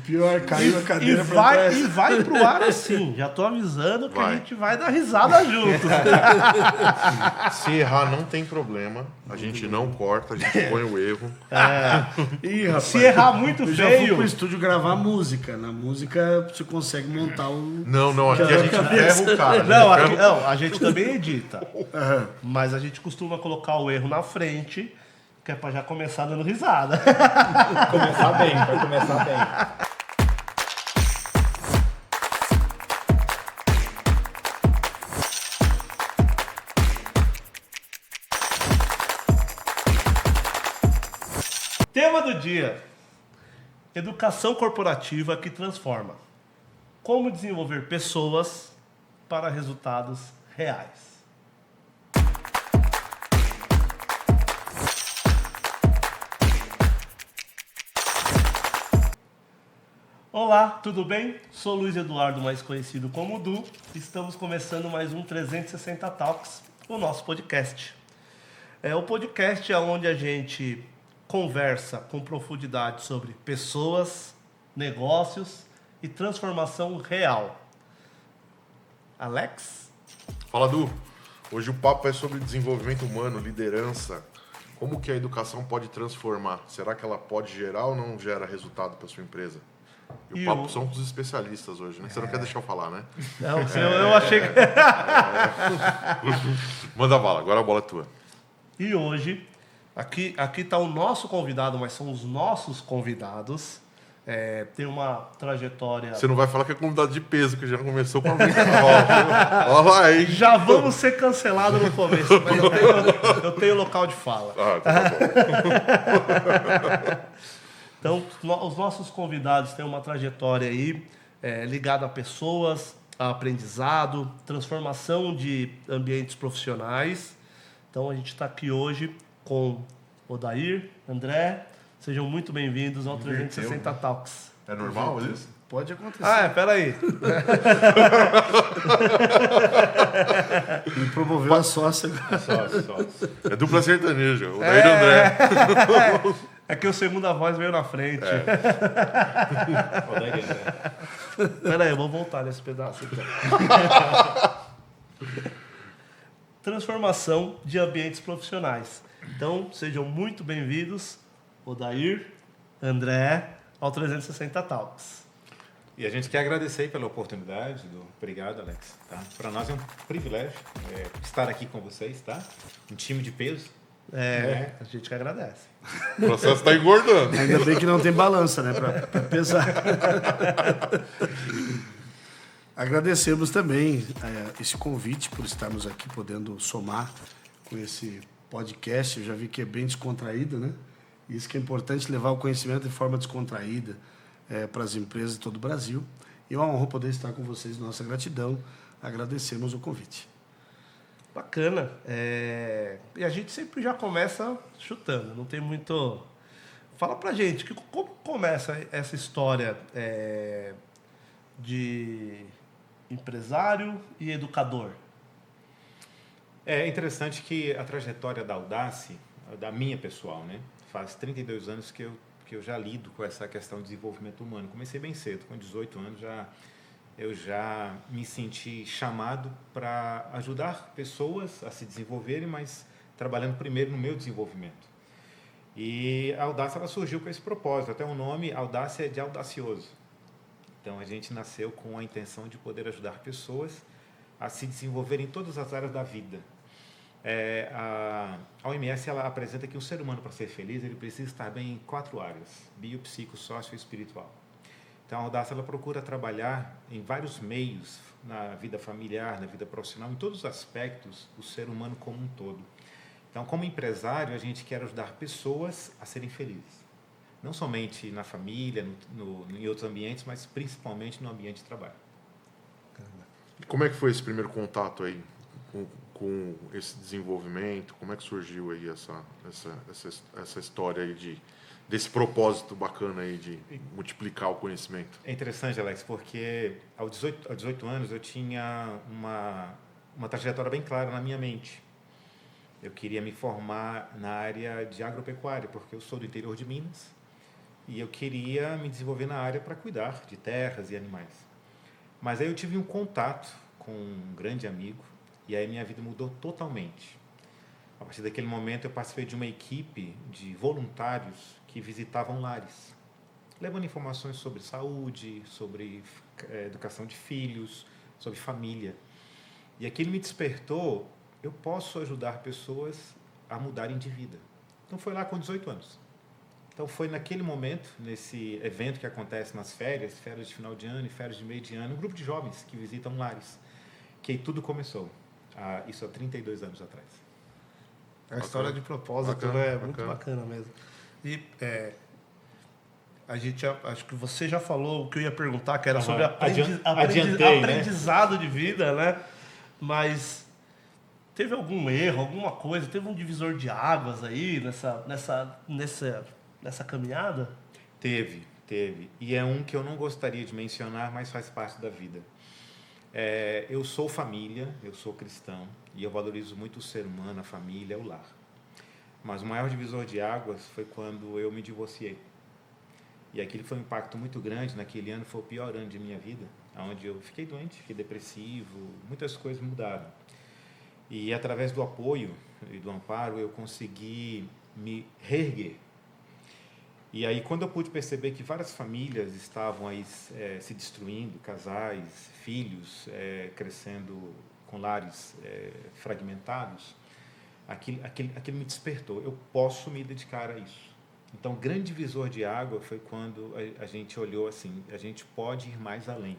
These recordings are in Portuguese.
Pior, caiu a cadeira pra trás. E vai pro ar assim. Já tô avisando que a gente vai dar risada junto. Se errar, não tem problema. A gente não corta, a gente põe o erro. Ih, rapaz, Se errar muito eu já fui feio. pro estúdio gravar música. Na música você consegue montar o... Não, aqui a gente ferra o cara. Não, a gente também edita. Mas a gente costuma colocar o erro na frente, que é pra já começar dando risada. Vai começar bem. Tema do dia: educação corporativa que transforma. Como desenvolver pessoas para resultados reais. Olá, tudo bem? Sou Luiz Eduardo, mais conhecido como Du. Estamos começando mais um 360 Talks, o nosso podcast. O podcast é onde a gente conversa com profundidade sobre pessoas, negócios e transformação real. Alex? Fala, Du. Hoje o papo é sobre desenvolvimento humano, liderança. Como que a educação pode transformar? Será que ela pode gerar ou não gera resultado para sua empresa? E o papo são com os especialistas hoje, né? Você não quer deixar eu falar, né? Não, eu achei que... Manda bala, agora a bola é tua. E hoje, aqui está o nosso convidado, mas são os nossos convidados. Tem uma trajetória... Você não vai falar que é convidado de peso, que já começou com a Olha lá aí. Já vamos ser cancelados no começo, mas eu tenho local de fala. Tá bom. Então, os nossos convidados têm uma trajetória aí ligada a pessoas, a aprendizado, transformação de ambientes profissionais. Então, a gente está aqui hoje com Odair, André. Sejam muito bem-vindos ao 360 Talks. É normal isso? Pode acontecer. Peraí. Me promoveu a sócia. Sócio. É dupla sertaneja, o Daí André. É que o segunda voz veio na frente. Peraí, eu vou voltar nesse pedaço então. Transformação de ambientes profissionais. Então, sejam muito bem-vindos, Odair, André, ao 360 Talks. E a gente quer agradecer aí pela oportunidade. Obrigado, Alex. Tá? Para nós é um privilégio estar aqui com vocês, tá? Um time de peso. A gente que agradece. O processo está engordando. Ainda bem que não tem balança, né? Pra pesar. Agradecemos também esse convite por estarmos aqui podendo somar com esse podcast. Eu já vi que é bem descontraído, né? Isso que é importante, levar o conhecimento de forma descontraída para as empresas de todo o Brasil. E é uma honra poder estar com vocês. Nossa gratidão. Agradecemos o convite. Bacana. E a gente sempre já começa chutando, não tem muito... Fala pra gente, como começa essa história de empresário e educador? É interessante que a trajetória da Audace, da minha pessoal, né? Faz 32 anos que eu já lido com essa questão de desenvolvimento humano. Comecei bem cedo, com 18 anos eu já me senti chamado para ajudar pessoas a se desenvolverem, mas trabalhando primeiro no meu desenvolvimento. E a Audácia ela surgiu com esse propósito, até o nome Audácia é de audacioso. Então a gente nasceu com a intenção de poder ajudar pessoas a se desenvolverem em todas as áreas da vida. A OMS ela apresenta que o ser humano, para ser feliz, ele precisa estar bem em 4 áreas: bio, psico, sócio e espiritual. Então, a Audácia ela procura trabalhar em vários meios, na vida familiar, na vida profissional, em todos os aspectos, o ser humano como um todo. Então, como empresário, a gente quer ajudar pessoas a serem felizes. Não somente na família, em outros ambientes, mas principalmente no ambiente de trabalho. Como é que foi esse primeiro contato aí com esse desenvolvimento? Como é que surgiu aí essa história aí desse propósito bacana aí de multiplicar o conhecimento? É interessante, Alex, porque aos 18 anos eu tinha uma trajetória bem clara na minha mente. Eu queria me formar na área de agropecuária, porque eu sou do interior de Minas. E eu queria me desenvolver na área para cuidar de terras e animais. Mas aí eu tive um contato com um grande amigo e aí minha vida mudou totalmente. A partir daquele momento eu participei de uma equipe de voluntários que visitavam lares, levando informações sobre saúde, sobre educação de filhos, sobre família. E aquilo me despertou, eu posso ajudar pessoas a mudarem de vida. Então foi lá com 18 anos. Então foi naquele momento, nesse evento que acontece nas férias de final de ano e férias de meio de ano, um grupo de jovens que visitam lares, que aí tudo começou. Isso há 32 anos atrás. A história de propósito é muito bacana mesmo. E a gente acho que você já falou o que eu ia perguntar, que era sobre aprendizado de vida, né? Mas teve algum erro, alguma coisa? Teve um divisor de águas aí nessa caminhada? Teve. E é um que eu não gostaria de mencionar, mas faz parte da vida. Eu sou família, eu sou cristão, e eu valorizo muito o ser humano, a família, o lar. Mas o maior divisor de águas foi quando eu me divorciei. E aquilo foi um impacto muito grande. Naquele ano foi o pior ano de minha vida, onde eu fiquei doente, fiquei depressivo, muitas coisas mudaram. E através do apoio e do amparo eu consegui me reerguer. E aí quando eu pude perceber que várias famílias estavam aí se destruindo, casais, filhos crescendo com lares fragmentados, aquilo me despertou. Eu posso me dedicar a isso. Então, o grande divisor de água foi quando a gente olhou assim, a gente pode ir mais além.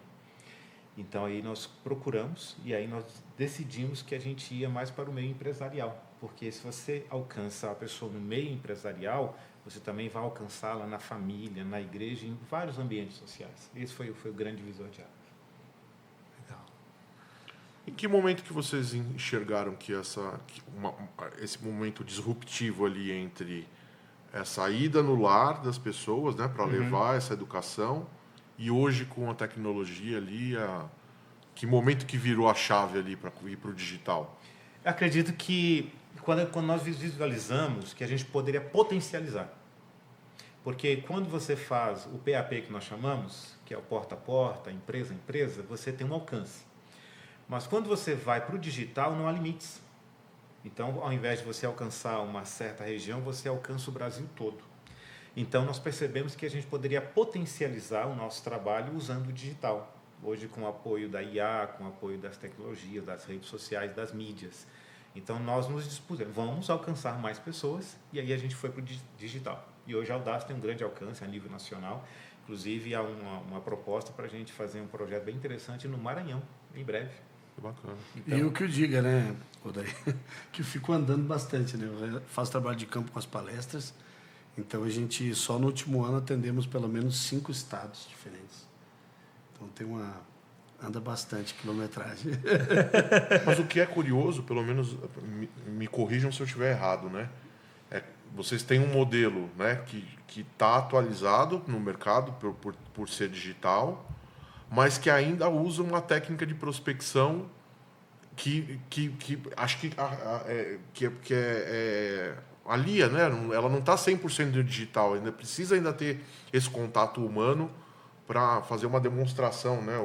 Então, aí nós procuramos e aí nós decidimos que a gente ia mais para o meio empresarial. Porque se você alcança a pessoa no meio empresarial, você também vai alcançá-la na família, na igreja, em vários ambientes sociais. Esse foi o grande divisor de água. Legal. Em que momento que vocês enxergaram que esse momento disruptivo ali entre a saída no lar das pessoas, né, para levar essa educação, e hoje com a tecnologia ali, que momento que virou a chave ali para ir para o digital? Eu acredito que quando nós visualizamos que a gente poderia potencializar, porque quando você faz o PAP que nós chamamos, que é o porta a porta, empresa a empresa, você tem um alcance. Mas quando você vai para o digital, não há limites. Então, ao invés de você alcançar uma certa região, você alcança o Brasil todo. Então, nós percebemos que a gente poderia potencializar o nosso trabalho usando o digital. Hoje, com o apoio da IA, com o apoio das tecnologias, das redes sociais, das mídias. Então, nós nos dispusemos, vamos alcançar mais pessoas, e aí a gente foi para o digital. E hoje a Audace tem um grande alcance a nível nacional. Inclusive, há uma proposta para a gente fazer um projeto bem interessante no Maranhão, em breve. Bacana. Então, e o que eu diga, né, Odair, que eu fico andando bastante, né? Eu faço trabalho de campo com as palestras, então a gente, só no último ano, atendemos pelo menos 5 estados diferentes. Então anda bastante quilometragem. Mas o que é curioso, pelo menos me corrijam se eu estiver errado, né? Vocês têm um modelo, né, que está atualizado no mercado por ser digital, mas que ainda usa uma técnica de prospecção que acho que alia, né? Ela não está 100% digital, ainda precisa ter esse contato humano para fazer uma demonstração, né?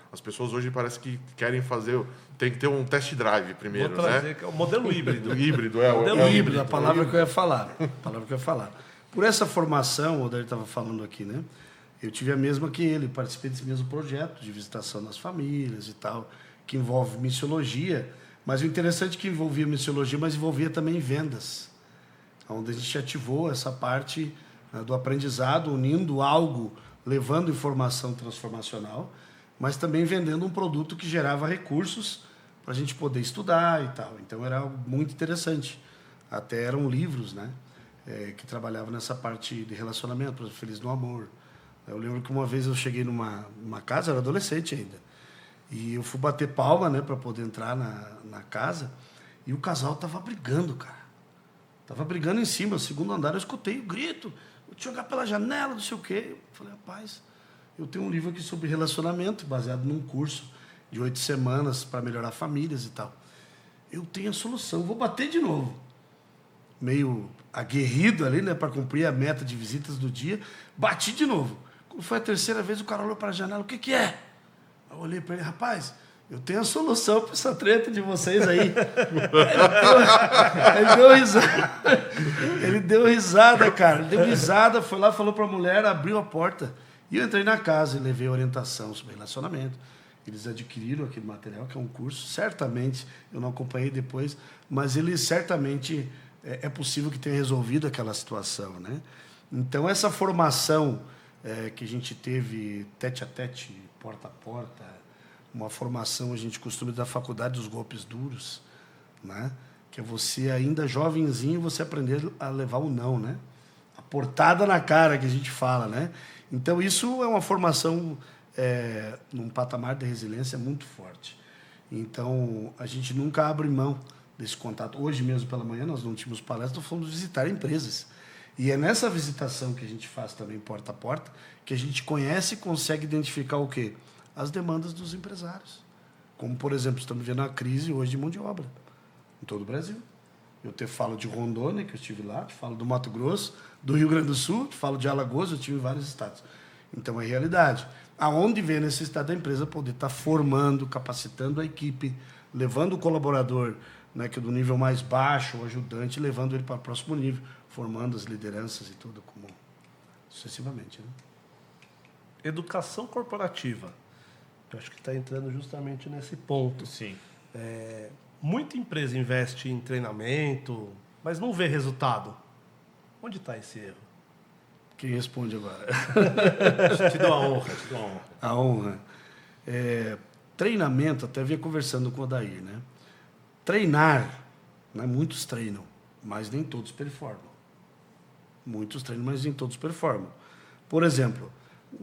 As pessoas hoje parece que querem fazer, tem que ter um test drive primeiro, vou trazer, né? que é o modelo híbrido. Híbrido, modelo híbrido, a palavra que eu ia falar. Por essa formação, o Odair estava falando aqui, né? Eu tive a mesma que ele, participei desse mesmo projeto de visitação nas famílias e tal, que envolve missiologia, mas o interessante é que envolvia missiologia, mas envolvia também vendas, onde a gente ativou essa parte do aprendizado, unindo algo, levando informação transformacional, mas também vendendo um produto que gerava recursos para a gente poder estudar e tal. Então era algo muito interessante. Até eram livros, né, que trabalhavam nessa parte de relacionamento, por exemplo, Feliz no Amor. Eu lembro que uma vez eu cheguei numa casa, eu era adolescente ainda, e eu fui bater palma, né, para poder entrar na casa, e o casal tava brigando, cara. Tava brigando em cima, no segundo andar, eu escutei o grito, vou te jogar pela janela, não sei o quê. Eu falei, rapaz, eu tenho um livro aqui sobre relacionamento, baseado num curso de 8 semanas para melhorar famílias e tal. Eu tenho a solução, vou bater de novo. Meio aguerrido ali, né, para cumprir a meta de visitas do dia. Bati de novo. Quando foi a terceira vez, o cara olhou para a janela, o que que é? Eu olhei para ele, rapaz, eu tenho a solução para essa treta de vocês aí. Ele deu risada. Ele deu risada, cara. Ele deu risada, foi lá, falou para a mulher, abriu a porta. E eu entrei na casa e levei orientação sobre relacionamento. Eles adquiriram aquele material, que é um curso. Certamente, eu não acompanhei depois, mas ele certamente é possível que tenha resolvido aquela situação, né? Então, essa formação que a gente teve tete a tete, porta a porta, uma formação, a gente costuma da faculdade dos golpes duros, né? Que é você ainda jovenzinho, você aprender a levar o não, né? A portada na cara que a gente fala, né? Então, isso é uma formação num patamar de resiliência muito forte. Então, a gente nunca abre mão desse contato. Hoje mesmo, pela manhã, nós não tínhamos palestra, nós fomos visitar empresas. E é nessa visitação que a gente faz também porta a porta, que a gente conhece e consegue identificar o quê? As demandas dos empresários. Como, por exemplo, estamos vendo a crise hoje de mão de obra em todo o Brasil. Eu te falo de Rondônia, que eu estive lá, te falo do Mato Grosso, do Rio Grande do Sul, te falo de Alagoas, eu estive em vários estados. Então, é realidade. Aonde vem a necessidade da empresa poder estar formando, capacitando a equipe, levando o colaborador, né, que é do nível mais baixo, o ajudante, levando ele para o próximo nível, formando as lideranças e tudo, como sucessivamente. Né? Educação corporativa. Eu acho que está entrando justamente nesse ponto. Sim. Muita empresa investe em treinamento, mas não vê resultado. Onde está esse erro? Quem responde agora? Te dou a honra, te dou a honra. A honra. Treinamento, até vinha conversando com o Odair, né? Treinar, né? Muitos treinam, mas nem todos performam. Muitos treinam, mas nem todos performam. Por exemplo,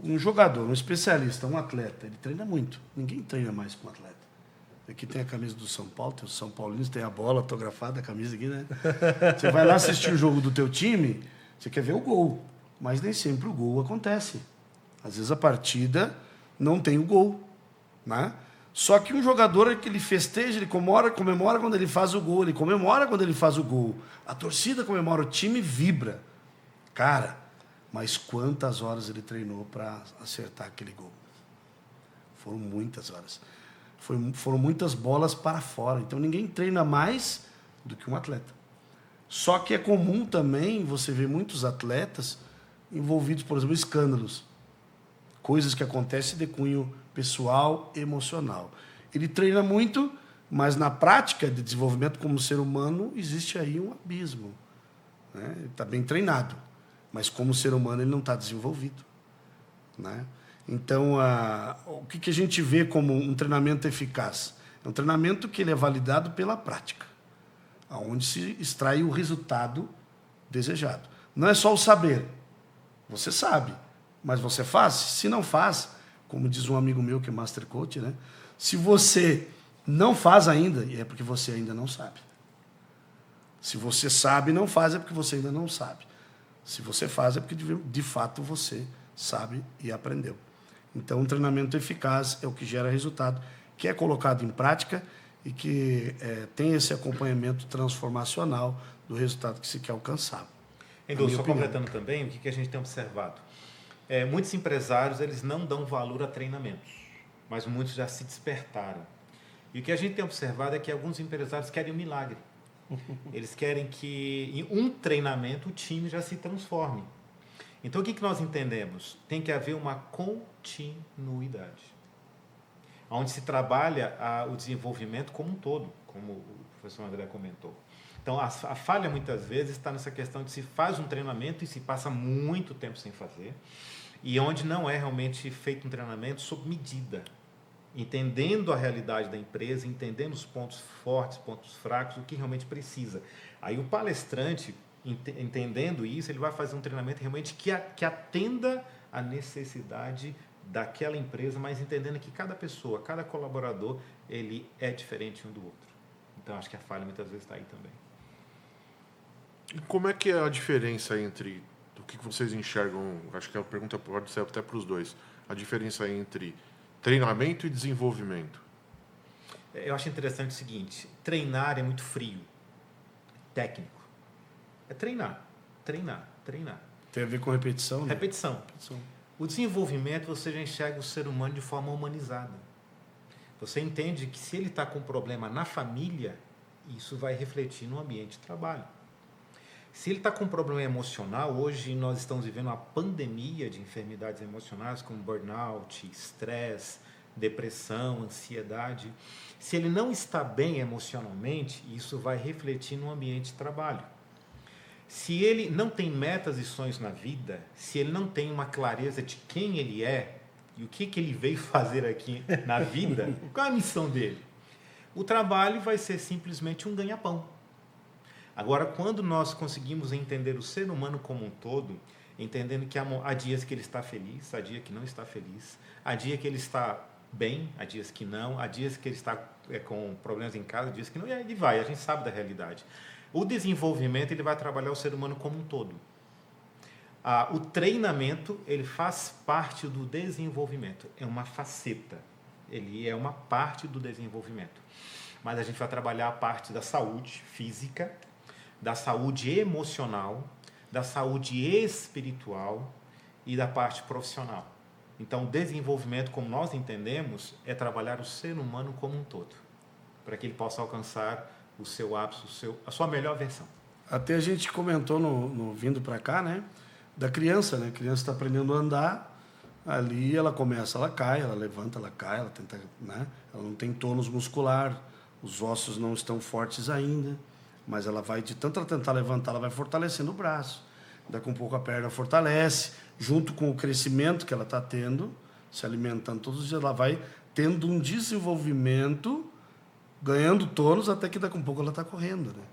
um jogador, um especialista, um atleta, ele treina muito. Ninguém treina mais com um atleta. Aqui tem a camisa do São Paulo, tem os São Paulinos, tem a bola autografada, a camisa aqui, né? Você vai lá assistir o jogo do teu time, você quer ver o gol, mas nem sempre o gol acontece. Às vezes a partida não tem o gol, né? Só que um jogador que ele festeja, ele comemora quando ele faz o gol, ele comemora quando ele faz o gol. A torcida comemora, o time vibra. Cara, mas quantas horas ele treinou para acertar aquele gol? Foram muitas horas. Foram muitas bolas para fora. Então, ninguém treina mais do que um atleta. Só que é comum também você ver muitos atletas envolvidos, por exemplo, em escândalos. Coisas que acontecem de cunho pessoal, emocional. Ele treina muito, mas na prática de desenvolvimento como ser humano, existe aí um abismo. Né? Ele está bem treinado, mas como ser humano ele não está desenvolvido. Né? Então, o que a gente vê como um treinamento eficaz? É um treinamento que ele é validado pela prática, onde se extrai o resultado desejado. Não é só o saber. Você sabe, mas você faz? Se não faz, como diz um amigo meu que é Master Coach, né? Se você não faz ainda, é porque você ainda não sabe. Se você sabe e não faz, é porque você ainda não sabe. Se você faz, é porque de fato você sabe e aprendeu. Então, um treinamento eficaz é o que gera resultado, que é colocado em prática e que tem esse acompanhamento transformacional do resultado que se quer alcançar. Endô, só completando também, o que a gente tem observado? Muitos empresários eles não dão valor a treinamentos, mas muitos já se despertaram. E o que a gente tem observado é que alguns empresários querem um milagre. Eles querem que em um treinamento o time já se transforme. Então, o que nós entendemos? Tem que haver uma continuidade, onde se trabalha o desenvolvimento como um todo, como o professor André comentou. Então, a falha, muitas vezes, está nessa questão de se faz um treinamento e se passa muito tempo sem fazer, e onde não é realmente feito um treinamento sob medida, entendendo a realidade da empresa, entendendo os pontos fortes, pontos fracos, o que realmente precisa. Aí o palestrante, entendendo isso, ele vai fazer um treinamento realmente que atenda à necessidade daquela empresa, mas entendendo que cada pessoa, cada colaborador, ele é diferente um do outro. Então, acho que a falha muitas vezes está aí também. E como é que é a diferença entre o que vocês enxergam? Acho que a pergunta pode ser até para os dois. A diferença entre treinamento e desenvolvimento. Eu acho interessante o seguinte: treinar é muito frio, técnico. É treinar, treinar, treinar. Tem a ver com repetição, né? Repetição. O desenvolvimento, você já enxerga o ser humano de forma humanizada. Você entende que se ele está com um problema na família, isso vai refletir no ambiente de trabalho. Se ele está com um problema emocional, hoje nós estamos vivendo uma pandemia de enfermidades emocionais como burnout, estresse, depressão, ansiedade. Se ele não está bem emocionalmente, isso vai refletir no ambiente de trabalho. Se ele não tem metas e sonhos na vida, se ele não tem uma clareza de quem ele é e o que ele veio fazer aqui na vida, qual é a missão dele? O trabalho vai ser simplesmente um ganha-pão. Agora, quando nós conseguimos entender o ser humano como um todo, entendendo que há dias que ele está feliz, há dias que não está feliz, há dias que ele está bem, há dias que não, há dias que ele está com problemas em casa, há dias que não, e aí ele vai, a gente sabe da realidade. O desenvolvimento, ele vai trabalhar o ser humano como um todo. O treinamento, ele faz parte do desenvolvimento, é uma faceta, ele é uma parte do desenvolvimento. Mas a gente vai trabalhar a parte da saúde física, da saúde emocional, da saúde espiritual e da parte profissional. Então, o desenvolvimento, como nós entendemos, é trabalhar o ser humano como um todo, para que ele possa alcançar o seu ápice, a sua melhor versão. Até a gente comentou no vindo para cá, né? Da criança, né? A criança está aprendendo a andar, ali ela começa, ela cai, ela levanta, ela cai, ela tenta, né? Ela não tem tônus muscular, os ossos não estão fortes ainda, mas ela vai, de tanto ela tentar levantar, ela vai fortalecendo o braço. Daqui um pouco a perna fortalece, junto com o crescimento que ela está tendo, se alimentando todos os dias, ela vai tendo um desenvolvimento, ganhando tônus, até que daqui um pouco ela está correndo, né?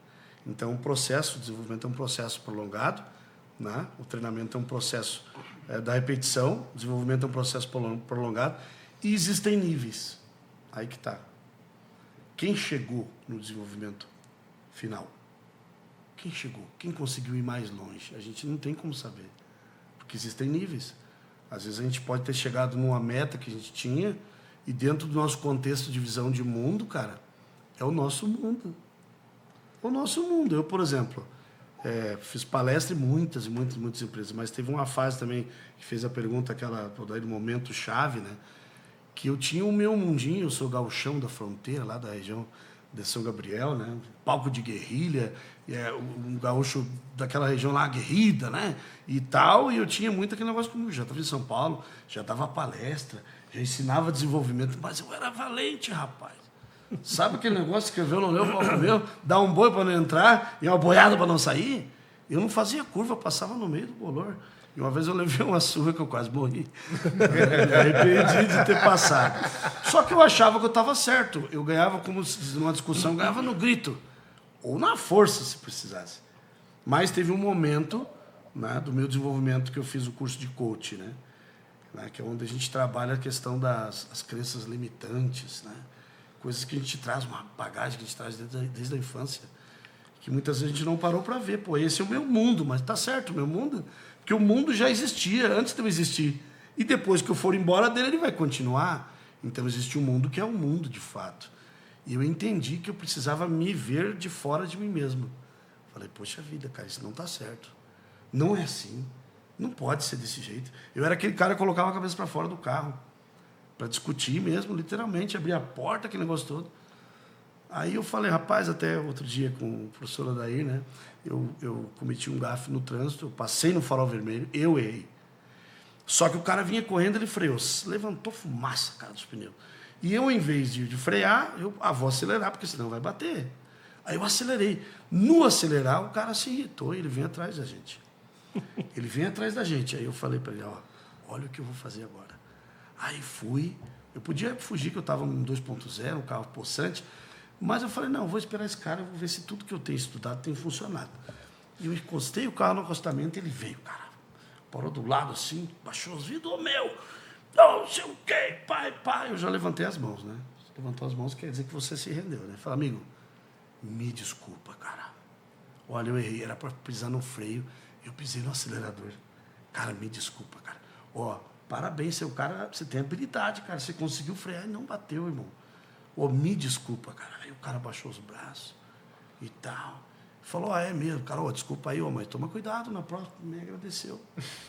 Então, o processo, o desenvolvimento é um processo prolongado, né? O treinamento é um processo da repetição, o desenvolvimento é um processo prolongado, e existem níveis. Aí que está. Quem chegou no desenvolvimento final? Quem chegou? Quem conseguiu ir mais longe? A gente não tem como saber, porque existem níveis. Às vezes a gente pode ter chegado numa meta que a gente tinha, e dentro do nosso contexto de visão de mundo, cara, é o nosso mundo. O nosso mundo. Eu, por exemplo, fiz palestra em muitas empresas, mas teve uma fase também que fez a pergunta, aquela do momento chave, né? Que eu tinha o meu mundinho, eu sou gauchão da fronteira, lá da região de São Gabriel, né? Palco de guerrilha, um gaúcho daquela região lá, aguerrida, né? E tal, e eu tinha muito aquele negócio comigo. Já estava em São Paulo, já dava palestra, já ensinava desenvolvimento, mas eu era valente, rapaz. Sabe aquele negócio, escreveu, não leu, não comeu, dá um boi para não entrar e uma boiada para não sair? Eu não fazia curva, eu passava no meio do bolor. E uma vez eu levei uma surra que eu quase morri. Me arrependi de ter passado. Só que eu achava que eu estava certo. Eu ganhava, como se diz numa discussão, eu ganhava no grito. Ou na força, se precisasse. Mas teve um momento, né, do meu desenvolvimento que eu fiz o curso de coach, né, que é onde a gente trabalha a questão das crenças limitantes, né? Coisas que a gente traz, uma bagagem que a gente traz desde a infância, que muitas vezes a gente não parou para ver. Pô, esse é o meu mundo, mas tá certo, o meu mundo, porque o mundo já existia antes de eu existir. E depois que eu for embora dele, ele vai continuar. Então existe um mundo que é um mundo de fato. E eu entendi que eu precisava me ver de fora de mim mesmo. Falei, poxa vida, cara, isso não tá certo. Não é assim. Não pode ser desse jeito. Eu era aquele cara que colocava a cabeça para fora do carro, para discutir mesmo, literalmente, abrir a porta, aquele negócio todo. Aí eu falei, rapaz, até outro dia com o professor Adair, né? Eu cometi um gafe no trânsito, eu passei no farol vermelho, eu errei. Só que o cara vinha correndo, ele freou, levantou fumaça, cara, dos pneus. E eu, em vez de frear, vou acelerar, porque senão vai bater. Aí eu acelerei. No acelerar, o cara se irritou e ele vem atrás da gente. Ele vem atrás da gente. Aí eu falei para ele, olha o que eu vou fazer agora. Aí fui, eu podia fugir, que eu estava no 2.0, um carro possante, mas eu falei, não, vou esperar esse cara, vou ver se tudo que eu tenho estudado tem funcionado. E eu encostei o carro no acostamento, ele veio, cara, parou do lado assim, baixou os vidros, não sei o quê, pai, eu já levantei as mãos, né? Levantou as mãos quer dizer que você se rendeu, né? Fala, amigo, me desculpa, cara, olha, eu errei, era para pisar no freio, eu pisei no acelerador, cara, me desculpa, cara, parabéns, seu cara, você tem habilidade, cara. Você conseguiu frear e não bateu, irmão. Me desculpa, cara. Aí o cara baixou os braços e tal. Falou, é mesmo. Cara, desculpa aí, mas toma cuidado, na próxima me agradeceu.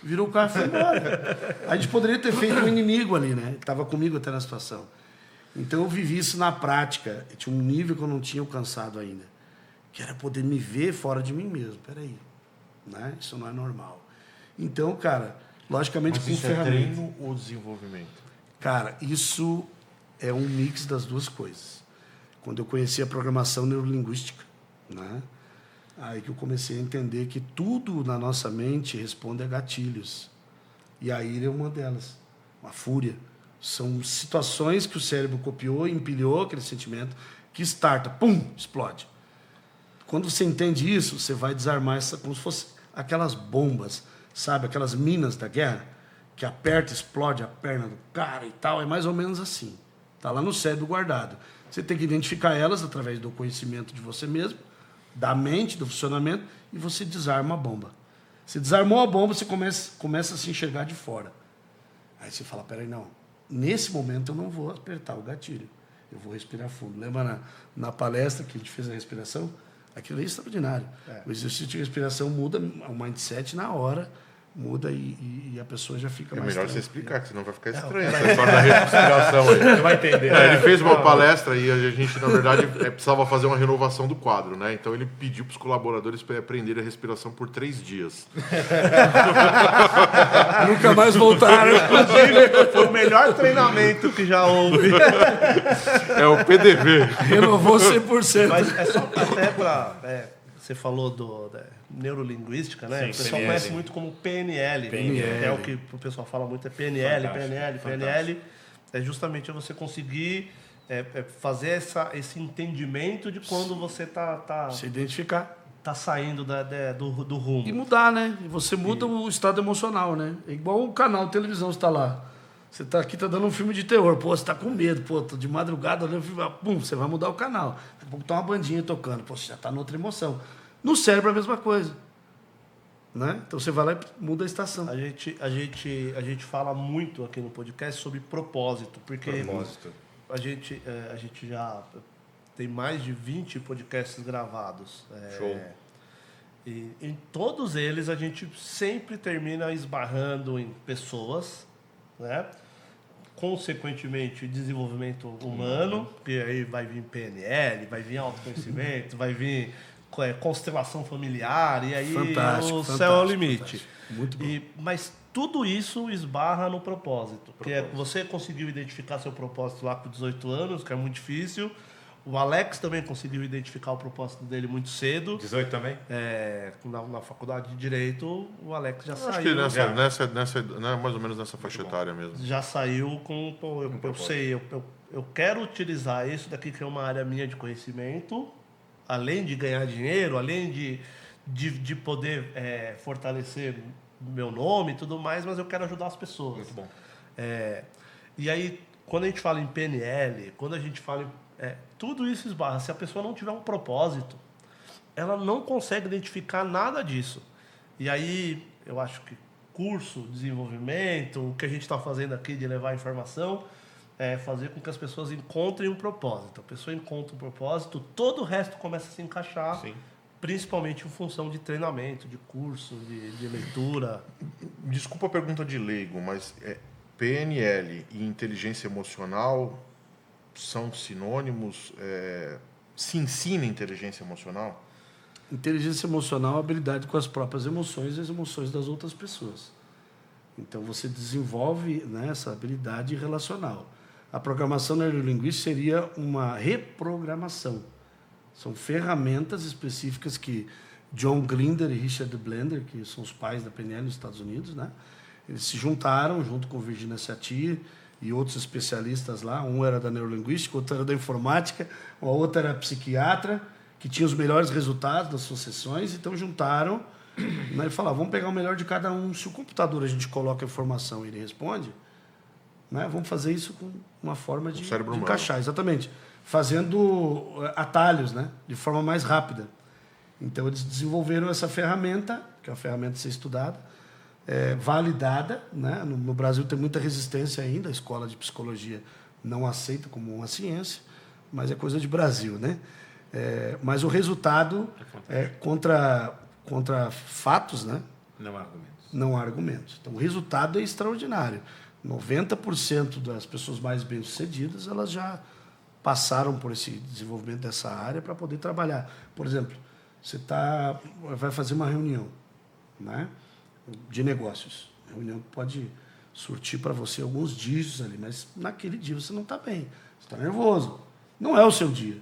Virou o carro e foi embora. A gente poderia ter feito um inimigo ali, né? Estava comigo até na situação. Então eu vivi isso na prática. Eu tinha um nível que eu não tinha alcançado ainda. Que era poder me ver fora de mim mesmo. Peraí, né? Isso não é normal. Então, cara, logicamente Mas com isso ferramenta. é treino ou desenvolvimento? Cara, isso é um mix das duas coisas. Quando eu conheci a programação neurolinguística, né? Aí que eu comecei a entender que tudo na nossa mente responde a gatilhos. E a ira é uma delas, uma fúria. São situações que o cérebro copiou, empilhou aquele sentimento, que starta, pum, explode. Quando você entende isso, você vai desarmar essa, como se fosse aquelas bombas, sabe? Aquelas minas da guerra, que aperta, explode a perna do cara e tal. É mais ou menos assim. Está lá no cérebro guardado. Você tem que identificar elas através do conhecimento de você mesmo, da mente, do funcionamento, e você desarma a bomba. Você desarmou a bomba, você começa a se enxergar de fora. Aí você fala, peraí, não. Nesse momento eu não vou apertar o gatilho. Eu vou respirar fundo. Lembra na palestra que a gente fez a respiração? Aquilo é extraordinário. O exercício de respiração muda o mindset na hora, muda e a pessoa já fica mais melhor você tranquila. explicar, que senão vai ficar estranho essa história da respiração aí. Você vai entender. Ele fez uma palestra e a gente, na verdade, precisava fazer uma renovação do quadro, né? Então ele pediu para os colaboradores para aprender a respiração por 3 dias. Nunca mais voltaram. Inclusive, foi o melhor treinamento que já houve. É o PDV. Renovou 100%. Mas é só até para... você falou da neurolinguística, né? Sim, O pessoal PNL. conhece muito como PNL. PNL. É o que o pessoal fala muito, é PNL, Fantástico, PNL, PNL. É justamente você conseguir fazer esse entendimento de quando você tá Se identificar. saindo do rumo. E mudar, né? E você muda o estado emocional, né? É igual o canal de televisão, você tá lá. Você tá aqui, tá dando um filme de terror. Pô, você tá com medo. Pô, tô de madrugada olhando o filme. Pum, você vai mudar o canal. Daqui a pouco tá uma bandinha tocando. Pô, você já tá noutra emoção. No cérebro é a mesma coisa. Né? Então você vai lá e muda a estação. A gente fala muito aqui no podcast sobre propósito, porque a gente já tem mais de 20 podcasts gravados. Show. E em todos eles a gente sempre termina esbarrando em pessoas, né? Consequentemente, desenvolvimento humano, que aí vai vir PNL, vai vir autoconhecimento, vai vir constelação familiar, e aí o céu é o limite. Fantástico. Muito bom. Mas tudo isso esbarra no propósito. Que você conseguiu identificar seu propósito lá com 18 anos, que é muito difícil. O Alex também conseguiu identificar o propósito dele muito cedo. 18 também? Na faculdade de Direito, o Alex já Acho saiu. que nessa, mais ou menos nessa faixa etária mesmo. Já saiu com... Pô, eu sei, eu quero utilizar isso daqui, que é uma área minha de conhecimento, além de ganhar dinheiro, além de poder fortalecer meu nome e tudo mais, mas eu quero ajudar as pessoas. Muito bom. E aí, quando a gente fala em PNL, quando a gente fala tudo isso esbarra. Se a pessoa não tiver um propósito, ela não consegue identificar nada disso. E aí, eu acho que curso, desenvolvimento, o que a gente está fazendo aqui de levar informação, é fazer com que as pessoas encontrem um propósito. A pessoa encontra um propósito, todo o resto começa a se encaixar, Sim. principalmente em função de treinamento, de curso, de leitura. Desculpa a pergunta de leigo, mas PNL e inteligência emocional são sinônimos? Se ensina inteligência emocional? Inteligência emocional é a habilidade com as próprias emoções e as emoções das outras pessoas. Então você desenvolve, né, essa habilidade relacional. A programação neurolinguística seria uma reprogramação. São ferramentas específicas que John Grinder e Richard Blender, que são os pais da PNL nos Estados Unidos, né, eles se juntaram junto com Virginia Satir e outros especialistas lá. Um era da neurolinguística, outro era da informática, a outra era psiquiatra, que tinha os melhores resultados das suas sessões, então juntaram, né, e falaram, vamos pegar o melhor de cada um. Se o computador a gente coloca a informação e ele responde, né, vamos fazer isso com uma forma de encaixar, exatamente, fazendo atalhos, né, de forma mais rápida. Então eles desenvolveram essa ferramenta, que é uma ferramenta a ser estudada, validada, né? No Brasil tem muita resistência ainda, a escola de psicologia não aceita como uma ciência, mas é coisa de Brasil, né? Mas o resultado contra fatos, né? Não há argumentos. Não há argumentos. Então, o resultado é extraordinário. 90% das pessoas mais bem-sucedidas, elas já passaram por esse desenvolvimento dessa área para poder trabalhar. Por exemplo, você vai fazer uma reunião, né, de negócios. A reunião pode surtir para você alguns dígitos ali, mas naquele dia você não está bem, você está nervoso. Não é o seu dia.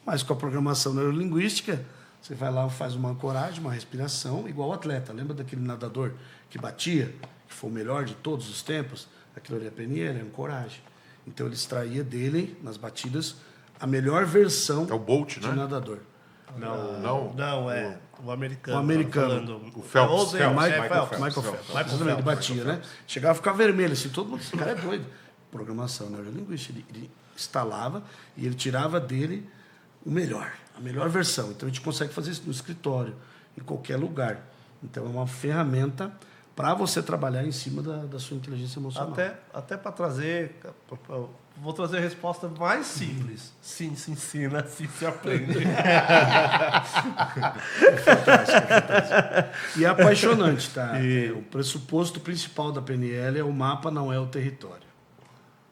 Mas com a programação neurolinguística, você vai lá, faz uma ancoragem, uma respiração, igual o atleta. Lembra daquele nadador que batia, que foi o melhor de todos os tempos? Aquilo ali é PNL, é ancoragem. Então ele extraía dele, nas batidas, a melhor versão É o Bolt, de né? nadador. Não, é o americano. O americano. O Phelps. Michael Phelps. Exatamente, ele batia, né? Chegava a ficar vermelho, assim, todo mundo, esse cara é doido. Programação neurolinguística. Ele instalava e ele tirava dele o melhor, a melhor versão. Então a gente consegue fazer isso no escritório, em qualquer lugar. Então é uma ferramenta para você trabalhar em cima da sua inteligência emocional. Até para trazer... Vou trazer a resposta mais simples. Sim, se ensina, sim, se aprende. É fantástico. E é apaixonante, tá? O pressuposto principal da PNL é o mapa não é o território.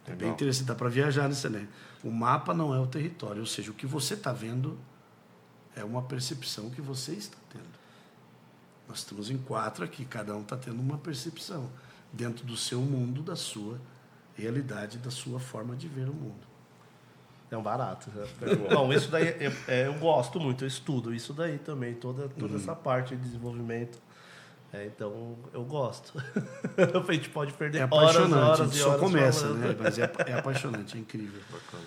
É bem interessante, dá para viajar nisso, né? O mapa não é o território, ou seja, o que você está vendo é uma percepção que você está tendo. Nós estamos em 4 aqui, cada um está tendo uma percepção dentro do seu mundo, da sua realidade, da sua forma de ver o mundo. É um barato. Bom, isso daí eu gosto muito, eu estudo isso daí também, toda essa parte de desenvolvimento. Então, eu gosto. A gente pode perder apaixonante, horas e só horas começa, falando. né? Mas é apaixonante, é incrível. Bacana.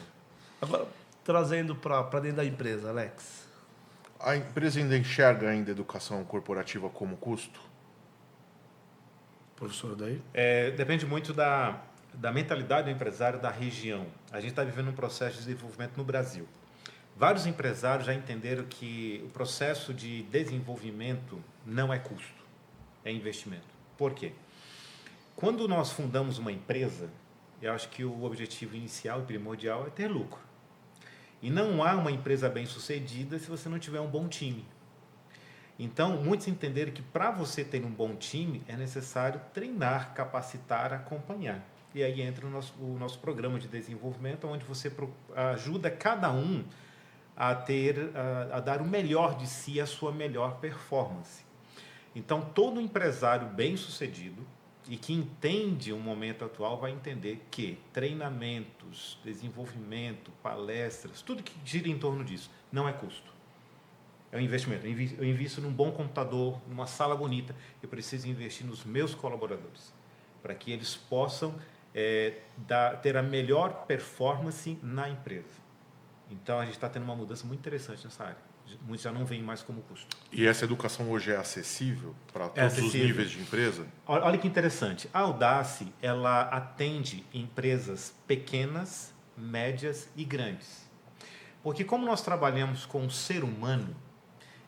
Agora, trazendo para dentro da empresa, Alex. A empresa ainda enxerga ainda a educação corporativa como custo? Professor, daí? Depende muito da mentalidade do empresário da região. A gente está vivendo um processo de desenvolvimento no Brasil. Vários empresários já entenderam que o processo de desenvolvimento não é custo, é investimento. Por quê? Quando nós fundamos uma empresa, eu acho que o objetivo inicial e primordial é ter lucro. E não há uma empresa bem-sucedida se você não tiver um bom time. Então, muitos entenderam que para você ter um bom time é necessário treinar, capacitar, acompanhar. E aí entra o nosso programa de desenvolvimento, onde você ajuda cada um a dar o melhor de si, a sua melhor performance. Então, todo empresário bem-sucedido e que entende o momento atual vai entender que treinamentos, desenvolvimento, palestras, tudo que gira em torno disso não é custo. É um investimento. Eu invisto num bom computador, numa sala bonita. Eu preciso investir nos meus colaboradores para que eles possam ter a melhor performance na empresa. Então, a gente está tendo uma mudança muito interessante nessa área. Muitos já não veem mais como custo. E essa educação hoje é acessível para todos os níveis de empresa? Olha que interessante. A Audace, ela atende empresas pequenas, médias e grandes. Porque como nós trabalhamos com o ser humano,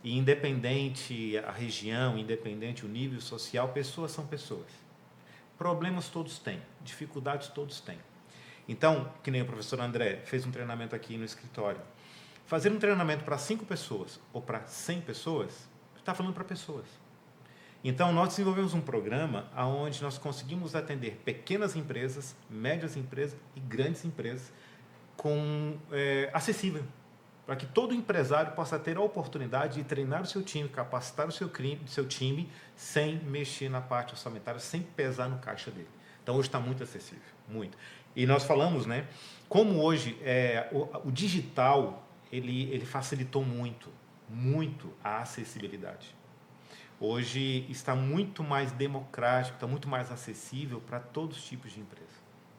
e independente a região, independente o nível social, pessoas são pessoas. Problemas todos têm, dificuldades todos têm. Então, que nem o professor André fez um treinamento aqui no escritório. Fazer um treinamento para 5 pessoas ou para 100 pessoas, está falando para pessoas. Então, nós desenvolvemos um programa onde nós conseguimos atender pequenas empresas, médias empresas e grandes empresas acessível, para que todo empresário possa ter a oportunidade de treinar o seu time, capacitar o seu time sem mexer na parte orçamentária, sem pesar no caixa dele. Então, hoje está muito acessível, muito. E nós falamos, né, como hoje o digital ele facilitou muito a acessibilidade. Hoje está muito mais democrático, está muito mais acessível para todos os tipos de empresa.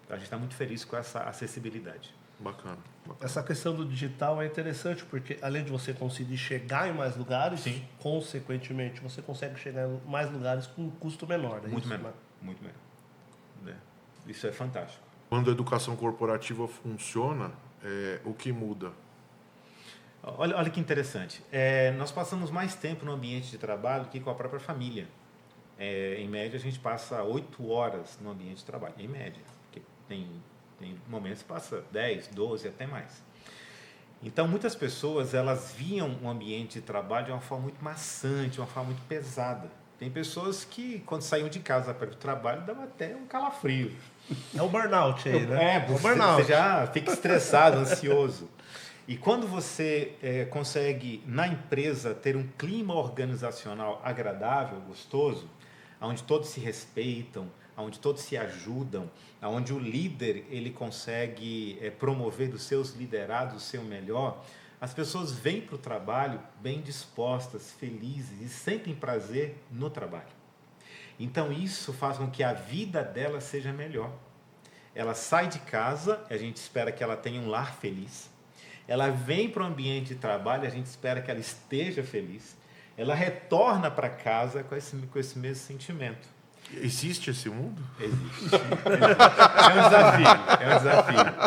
A gente está muito feliz com essa acessibilidade. Bacana. Essa questão do digital é interessante, porque além de você conseguir chegar em mais lugares, sim, consequentemente, você consegue chegar em mais lugares com um custo menor. Muito menor. Isso é fantástico. Quando a educação corporativa funciona, o que muda? Olha que interessante. Nós passamos mais tempo no ambiente de trabalho que com a própria família. Em média, a gente passa 8 horas no ambiente de trabalho. Em média. Porque tem momentos que passa 10, 12, até mais. Então, muitas pessoas, elas viam o ambiente de trabalho de uma forma muito maçante, uma forma muito pesada. Tem pessoas que, quando saíam de casa para o trabalho, dava até um calafrio. É o burnout aí, né? É, o burnout. você já fica estressado, ansioso. E quando você consegue, na empresa, ter um clima organizacional agradável, gostoso, onde todos se respeitam, onde todos se ajudam, onde o líder ele consegue promover dos seus liderados o seu melhor, as pessoas vêm para o trabalho bem dispostas, felizes e sentem prazer no trabalho. Então isso faz com que a vida dela seja melhor. Ela sai de casa, a gente espera que ela tenha um lar feliz. Ela vem para o ambiente de trabalho, a gente espera que ela esteja feliz. Ela retorna para casa com esse mesmo sentimento. Existe esse mundo? Existe. É um desafio,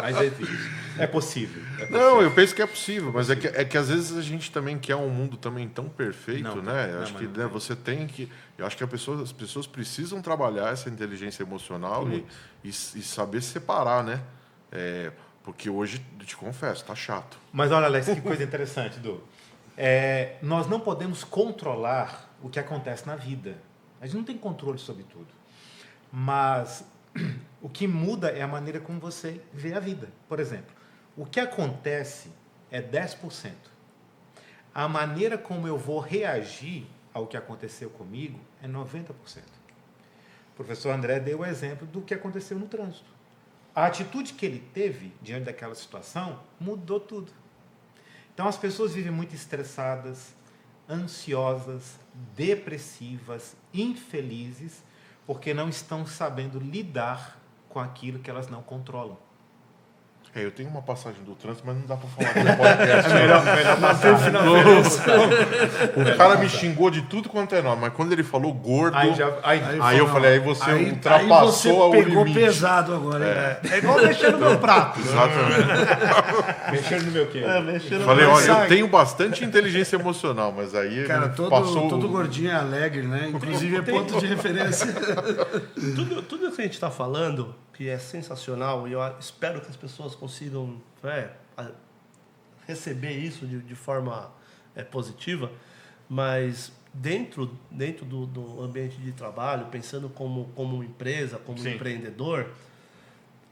mas existe. É possível. Não, eu penso que é possível, mas é que às vezes a gente também quer um mundo também tão perfeito, Não, né? não, Acho que não. você tem que... Eu acho que as pessoas precisam trabalhar essa inteligência emocional e saber separar, né? Porque hoje, eu te confesso, tá chato. Mas olha, Alex, que coisa interessante, Du. Nós não podemos controlar o que acontece na vida. A gente não tem controle sobre tudo. Mas o que muda é a maneira como você vê a vida. Por exemplo, o que acontece é 10%. A maneira como eu vou reagir ao que aconteceu comigo é 90%. O professor André deu o exemplo do que aconteceu no trânsito. A atitude que ele teve diante daquela situação mudou tudo. Então as pessoas vivem muito estressadas, ansiosas, depressivas, infelizes, porque não estão sabendo lidar com aquilo que elas não controlam. Eu tenho uma passagem do trânsito, mas não dá pra falar que no podcast. melhor passar. O cara me xingou de tudo quanto é nome, mas quando ele falou gordo, aí eu falei, aí você ultrapassou aí você o pegou limite. pesado agora. É igual mexer no meu prato. Exatamente. Mexendo no meu quê? Mexer no Falei, meu olha, eu sabe? tenho bastante inteligência emocional, mas aí Cara, ele passou... todo gordinho é alegre, né? Inclusive é ponto de referência. Tudo isso que a gente está falando, que é sensacional, e eu espero que as pessoas consigam receber isso de forma positiva, mas dentro do ambiente de trabalho, pensando como empresa, como Sim. empreendedor,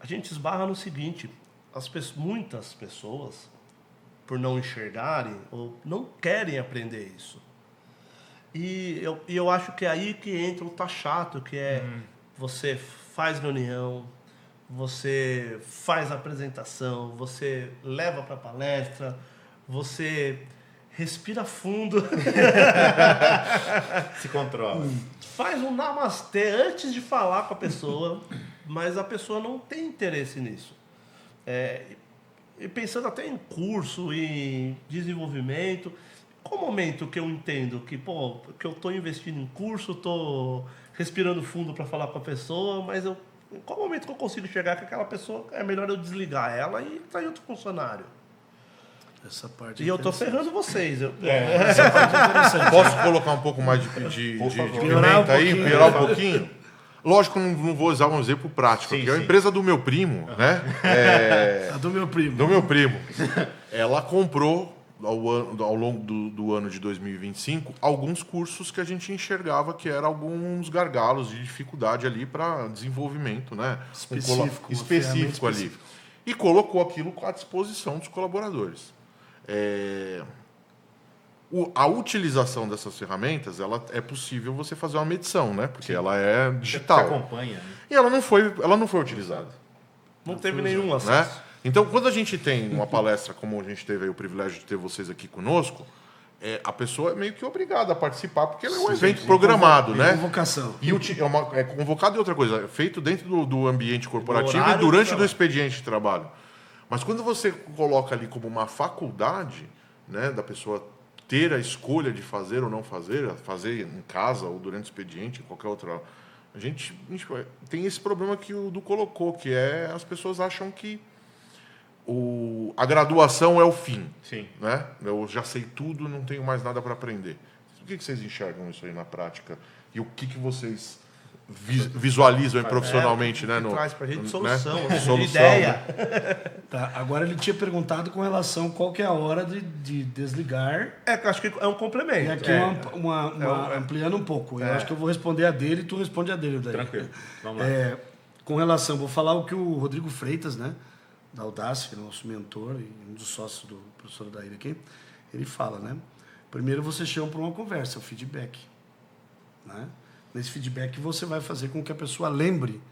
a gente esbarra no seguinte: muitas pessoas, por não enxergarem ou não querem aprender isso. E eu acho que é aí que entra o tá chato, que é você faz reunião, você faz apresentação, você leva para palestra, você respira fundo, Se controla. faz um namastê antes de falar com a pessoa, mas a pessoa não tem interesse nisso. E pensando até em curso, em desenvolvimento, qual momento que eu entendo que eu estou investindo em curso, estou respirando fundo para falar com a pessoa, mas em qual momento que eu consigo chegar que aquela pessoa é melhor eu desligar ela e trazer outro funcionário? Essa parte E eu estou ferrando vocês. Essa parte é interessante. Posso colocar um pouco mais de pimenta aí, piorar um pouquinho? Lógico, não vou usar um exemplo prático, Sim, que é a sim. empresa do meu primo, né? A do meu primo. Do meu primo. Ela comprou, ao longo do ano de 2025, alguns cursos que a gente enxergava que eram alguns gargalos de dificuldade ali para desenvolvimento, né? Específico, uma Específico ferramenta ali. E colocou aquilo à disposição dos colaboradores. A utilização dessas ferramentas, ela é possível você fazer uma medição, né? Porque ela é Você digital. acompanha. Né? E ela não foi utilizada. Não teve nenhum Né? acesso. Então, quando a gente tem uma palestra, como a gente teve aí o privilégio de ter vocês aqui conosco, a pessoa é meio que obrigada a participar, porque é um evento programado, né? Convocação. E é convocado e outra coisa, é feito dentro do ambiente corporativo horário e durante do do trabalho. expediente de trabalho. Mas quando você coloca ali como uma faculdade, né, da pessoa ter a escolha de fazer ou não fazer em casa ou durante o expediente, qualquer outra... A gente tem esse problema que o Du colocou, que é as pessoas acham que a graduação é o fim. Sim. Né? Eu já sei tudo, não tenho mais nada para aprender. O que vocês enxergam isso aí na prática? E o que vocês visualizam profissionalmente, né? Que traz pra gente solução, né? Solução, ideia. né? Tá, agora ele tinha perguntado com relação qual que é a hora de desligar. Que eu acho que é um complemento. E aqui ampliando um pouco. Eu acho que eu vou responder a dele e tu responde a dele. Daí. Tranquilo. Vamos lá. Com relação, vou falar o que o Rodrigo Freitas, né, da Audace, que é nosso mentor e um dos sócios do professor Daíra aqui, ele fala, né? Primeiro você chama para uma conversa, o feedback. Né? Nesse feedback você vai fazer com que a pessoa lembre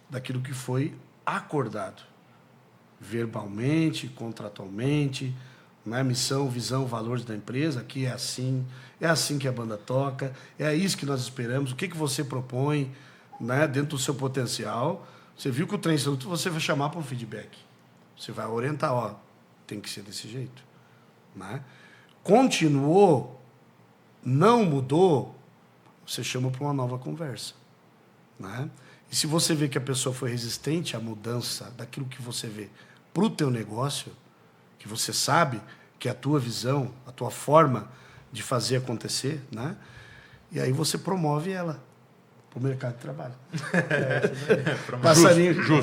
daquilo que foi acordado. Verbalmente, contratualmente, né? Missão, visão, valores da empresa, aqui é assim que a banda toca, é isso que nós esperamos, o que você propõe, né? Dentro do seu potencial. Você viu que o trem saiu, você vai chamar para um feedback. Você vai orientar, ó, tem que ser desse jeito. Né? Continuou, não mudou, você chama para uma nova conversa. Né? E se você vê que a pessoa foi resistente à mudança daquilo que você vê para o teu negócio, que você sabe que é a tua visão, a tua forma de fazer acontecer, né? E aí você promove ela para o mercado de trabalho.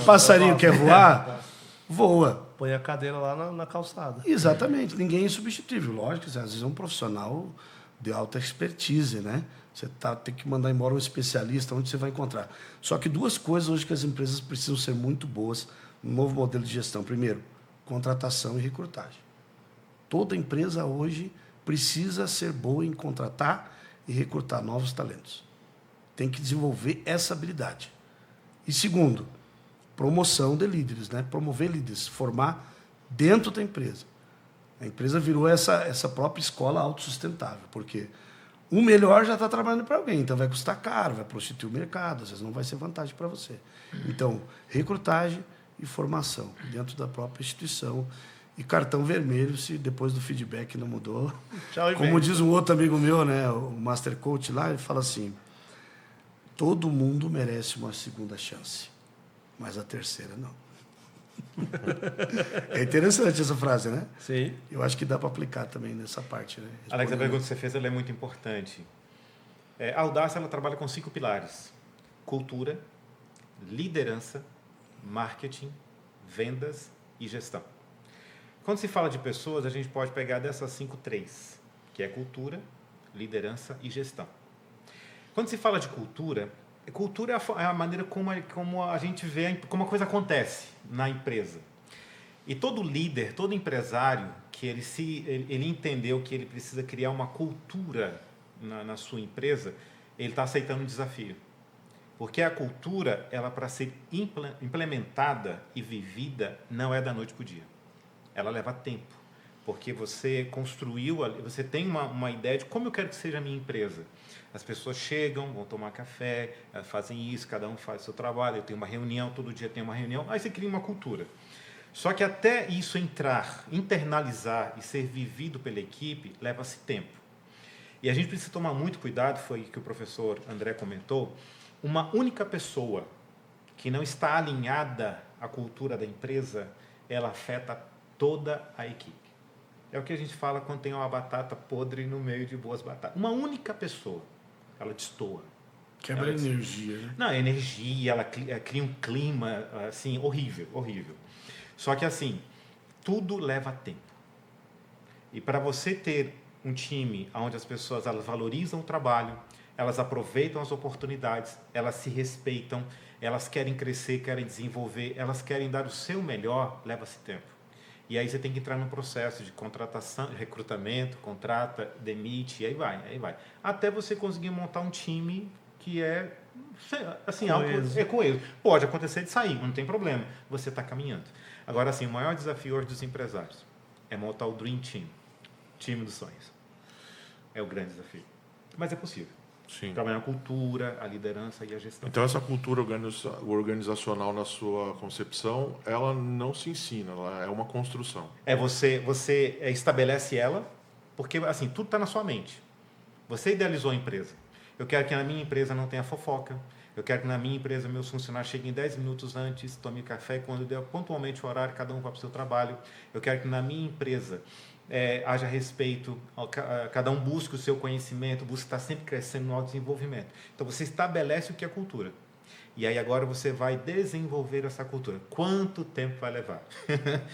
Passarinho quer voar? Voa. Põe a cadeira lá na calçada. Exatamente. Ninguém é insubstituível. Lógico, às vezes é um profissional de alta expertise, né? Você tem que mandar embora um especialista, onde você vai encontrar. Só que duas coisas hoje que as empresas precisam ser muito boas no novo modelo de gestão. Primeiro, contratação e recrutagem. Toda empresa hoje precisa ser boa em contratar e recrutar novos talentos. Tem que desenvolver essa habilidade. E segundo, promoção de líderes, né? Promover líderes, formar dentro da empresa. A empresa virou essa própria escola autossustentável, porque o melhor já está trabalhando para alguém, então vai custar caro, vai prostituir o mercado, às vezes não vai ser vantagem para você. Então, recrutagem e formação dentro da própria instituição. E cartão vermelho, se depois do feedback não mudou. Tchau, como diz um outro amigo meu, né, o Master Coach lá, ele fala assim, todo mundo merece uma segunda chance, mas a terceira não. É interessante essa frase, né? Sim. Eu acho que dá para aplicar também nessa parte, né? Alex, a pergunta que você fez ela é muito importante. A Audace ela trabalha com 5 pilares: cultura, liderança, marketing, vendas e gestão. Quando se fala de pessoas, a gente pode pegar dessas 5, 3, que é cultura, liderança e gestão. Quando se fala de cultura é a maneira como a gente vê, como a coisa acontece na empresa. E todo líder, todo empresário, que ele entendeu que ele precisa criar uma cultura na sua empresa, ele está aceitando um desafio. Porque a cultura, ela para ser implementada e vivida, não é da noite para o dia. Ela leva tempo. Porque você construiu, você tem uma ideia de como eu quero que seja a minha empresa. As pessoas chegam, vão tomar café, fazem isso, cada um faz o seu trabalho, eu tenho uma reunião, todo dia tem uma reunião, aí você cria uma cultura. Só que até isso entrar, internalizar e ser vivido pela equipe, leva-se tempo. E a gente precisa tomar muito cuidado, foi o que o professor André comentou, uma única pessoa que não está alinhada à cultura da empresa, ela afeta toda a equipe. É o que a gente fala quando tem uma batata podre no meio de boas batatas. Uma única pessoa, ela destoa. Quebra a energia, né? Não, energia, ela cria um clima, assim, horrível, horrível. Só que, assim, tudo leva tempo. E para você ter um time onde as pessoas elas valorizam o trabalho, elas aproveitam as oportunidades, elas se respeitam, elas querem crescer, querem desenvolver, elas querem dar o seu melhor, leva-se tempo. E aí você tem que entrar no processo de contratação, recrutamento, contrata, demite, e aí vai. Até você conseguir montar um time que é, assim, coeso. Pode acontecer de sair, não tem problema. Você está caminhando. Agora, assim, o maior desafio hoje dos empresários é montar o Dream Team, time dos sonhos. É o grande desafio. Mas é possível. Sim. Trabalhar a cultura, a liderança e a gestão. Então, essa cultura organizacional, na sua concepção, ela não se ensina, ela é uma construção. Você estabelece ela, porque assim, tudo está na sua mente. Você idealizou a empresa. Eu quero que na minha empresa não tenha fofoca. Eu quero que na minha empresa meus funcionários cheguem 10 minutos antes, tomem café, quando der pontualmente o horário, cada um vá para o seu trabalho. Eu quero que na minha empresa haja respeito, cada um busque o seu conhecimento, busque estar sempre crescendo no autodesenvolvimento. Então, você estabelece o que é cultura. E aí agora você vai desenvolver essa cultura. Quanto tempo vai levar?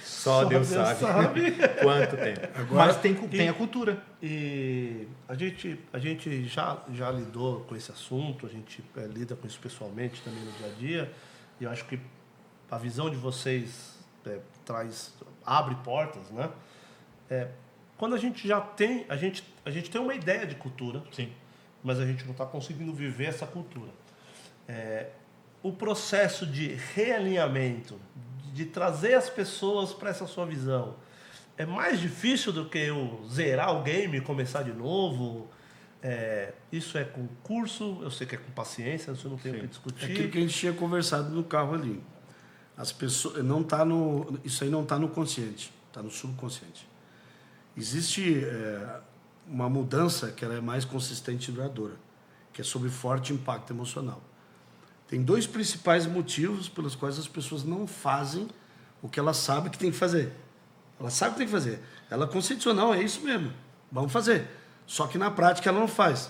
Só Deus sabe. Quanto tempo. Agora, mas tem a cultura. E a gente já lidou com esse assunto, a gente lida com isso pessoalmente também no dia a dia. E eu acho que a visão de vocês abre portas, né? Quando a gente já tem, a gente tem uma ideia de cultura, sim, mas a gente não está conseguindo viver essa cultura. O processo de realinhamento, de trazer as pessoas para essa sua visão, é mais difícil do que eu zerar o game e começar de novo. Isso é com curso, eu sei que é com paciência, isso eu não tenho o que discutir. É aquilo que a gente tinha conversado no carro ali. As pessoas não tá isso aí não está no consciente, está no subconsciente. Existe uma mudança que ela é mais consistente e duradoura, que é sobre forte impacto emocional. Tem 2 principais motivos pelos quais as pessoas não fazem o que elas sabem que tem que fazer. Ela sabe o que tem que fazer. Ela conscientizou, não, é isso mesmo, vamos fazer. Só que na prática ela não faz,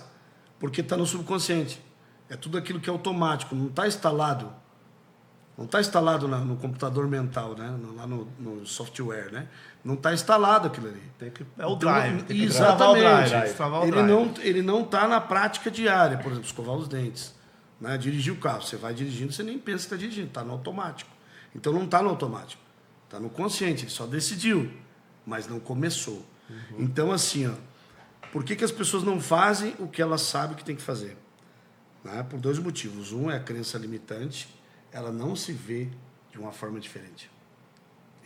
porque está no subconsciente. É tudo aquilo que é automático, não está instalado. Não está instalado no computador mental, né? Lá no software, né? Não está instalado aquilo ali. É o drive. Tem que exatamente. Ele não está na prática diária, por exemplo, escovar os dentes. Né? Dirigir o carro. Você vai dirigindo, você nem pensa que está dirigindo, está no automático. Então não está no automático. Está no consciente, ele só decidiu, mas não começou. Então, assim, ó, por que as pessoas não fazem o que elas sabem que tem que fazer? Né? Por 2 motivos. Um é a crença limitante, ela não se vê de uma forma diferente.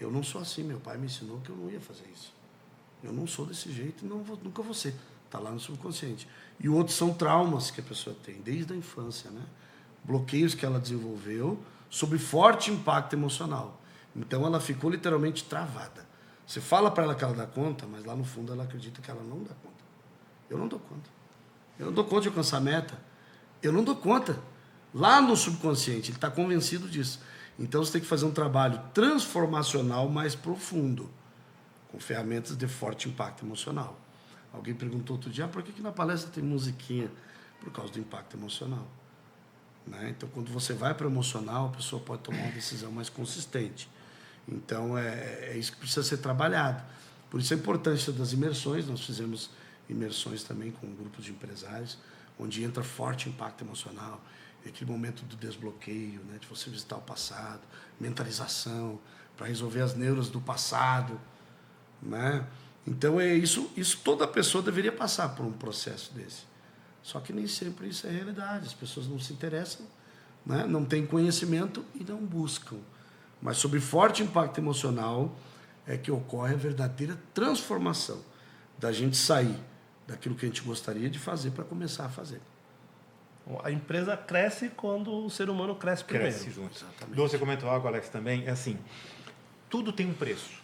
Eu não sou assim, meu pai me ensinou que eu não ia fazer isso. Eu não sou desse jeito, nunca vou ser. Está lá no subconsciente. E o outro são traumas que a pessoa tem, desde a infância, né? Bloqueios que ela desenvolveu sob forte impacto emocional. Então, ela ficou literalmente travada. Você fala para ela que ela dá conta, mas lá no fundo ela acredita que ela não dá conta. Eu não dou conta. Eu não dou conta de alcançar a meta. Eu não dou conta. Lá no subconsciente, ele está convencido disso. Então, você tem que fazer um trabalho transformacional mais profundo, com ferramentas de forte impacto emocional. Alguém perguntou outro dia, por que na palestra tem musiquinha? Por causa do impacto emocional. Né? Então, quando você vai para o emocional, a pessoa pode tomar uma decisão mais consistente. Então, é isso que precisa ser trabalhado. Por isso a importância das imersões. Nós fizemos imersões também com grupos de empresários, onde entra forte impacto emocional, aquele momento do desbloqueio, né? De você visitar o passado, mentalização, para resolver as neuras do passado. Né? Então, isso toda pessoa deveria passar por um processo desse. Só que nem sempre isso é realidade. As pessoas não se interessam, né? Não têm conhecimento e não buscam. Mas sobre forte impacto emocional é que ocorre a verdadeira transformação da gente sair daquilo que a gente gostaria de fazer para começar a fazer. A empresa cresce quando o ser humano cresce primeiro. Cresce junto. Exatamente. Você comentou algo, Alex, também. É assim, tudo tem um preço.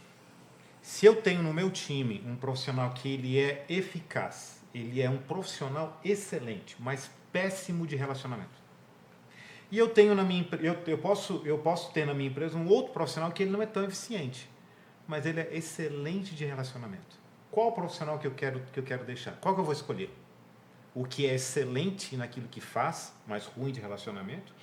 Se eu tenho no meu time um profissional que ele é eficaz, ele é um profissional excelente, mas péssimo de relacionamento. E eu tenho na minha eu posso ter na minha empresa um outro profissional que ele não é tão eficiente, mas ele é excelente de relacionamento. Qual profissional que eu quero deixar? Qual que eu vou escolher? O que é excelente naquilo que faz, mas ruim de relacionamento,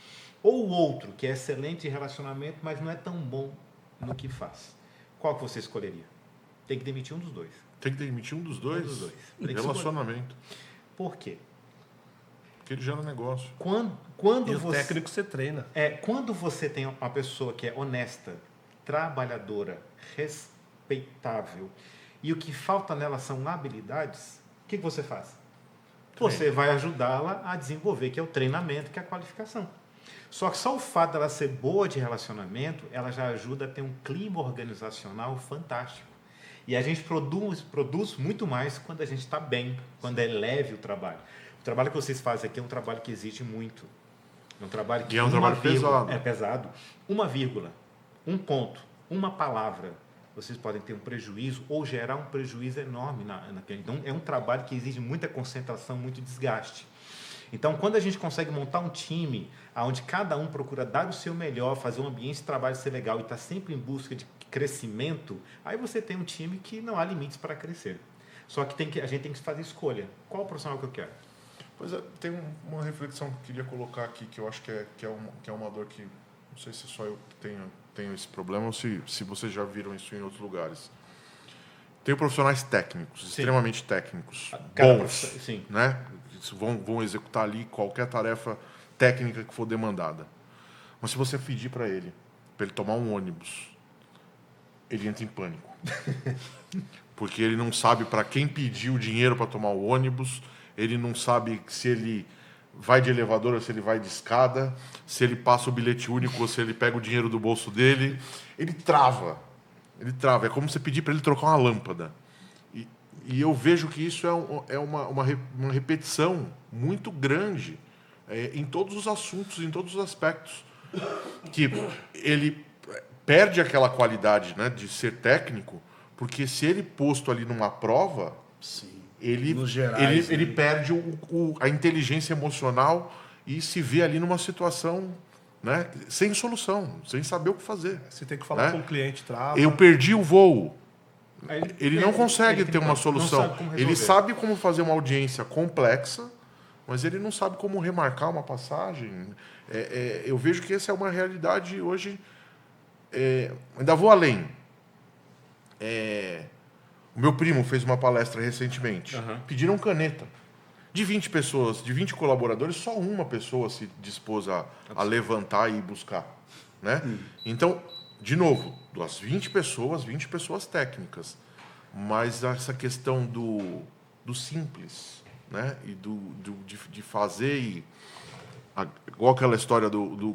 ou o outro que é excelente de relacionamento, mas não é tão bom no que faz? Qual que você escolheria? Tem que demitir um dos dois. Tem que demitir um dos dois? Um dos dois. Relacionamento. Por quê? Porque ele gera negócio. Quando o técnico você treina. Quando você tem uma pessoa que é honesta, trabalhadora, respeitável, e o que falta nela são habilidades, o que você faz? Você vai ajudá-la a desenvolver, que é o treinamento, que é a qualificação. Só que só o fato dela ser boa de relacionamento, ela já ajuda a ter um clima organizacional fantástico. E a gente produz muito mais quando a gente está bem, quando é leve o trabalho. O trabalho que vocês fazem aqui é um trabalho que exige muito. É um trabalho que pesado. É pesado. Uma vírgula, um ponto, uma palavra, vocês podem ter um prejuízo ou gerar um prejuízo enorme naquele. Então, é um trabalho que exige muita concentração, muito desgaste. Então, quando a gente consegue montar um time onde cada um procura dar o seu melhor, fazer um ambiente de trabalho ser legal e está sempre em busca de que crescimento, aí você tem um time que não há limites para crescer. Só que a gente tem que fazer escolha. Qual o profissional que eu quero? Pois é, tem uma reflexão que eu queria colocar aqui, que eu acho que é uma dor que, não sei se só eu tenho esse problema ou se vocês já viram isso em outros lugares. Tem profissionais técnicos, Sim. extremamente técnicos, Cada bons, sim. né? Vão executar ali qualquer tarefa técnica que for demandada. Mas se você pedir para ele tomar um ônibus, ele entra em pânico. Porque ele não sabe para quem pediu o dinheiro para tomar o ônibus, ele não sabe se ele vai de elevador ou se ele vai de escada, se ele passa o bilhete único ou se ele pega o dinheiro do bolso dele. Ele trava. É como você pedir para ele trocar uma lâmpada. E eu vejo que isso é uma repetição muito grande em todos os assuntos, em todos os aspectos. Que ele perde aquela qualidade, né, de ser técnico, porque se ele posto ali numa prova, Sim. ele perde a inteligência emocional e se vê ali numa situação, né, sem solução, sem saber o que fazer. Você tem que falar né? com o cliente, trava. Eu perdi o voo. Ele não consegue ele ter uma não solução. sabe como Ele resolver. sabe como fazer uma audiência complexa, mas ele não sabe como remarcar uma passagem. Eu vejo que essa é uma realidade hoje. Ainda vou além. O meu primo fez uma palestra recentemente. Uhum. Pediram caneta. De 20 pessoas, de 20 colaboradores, só uma pessoa se dispôs a levantar e ir buscar. Né? Então, de novo, das 20 pessoas técnicas. Mas essa questão do simples, né? E de fazer. Igual aquela história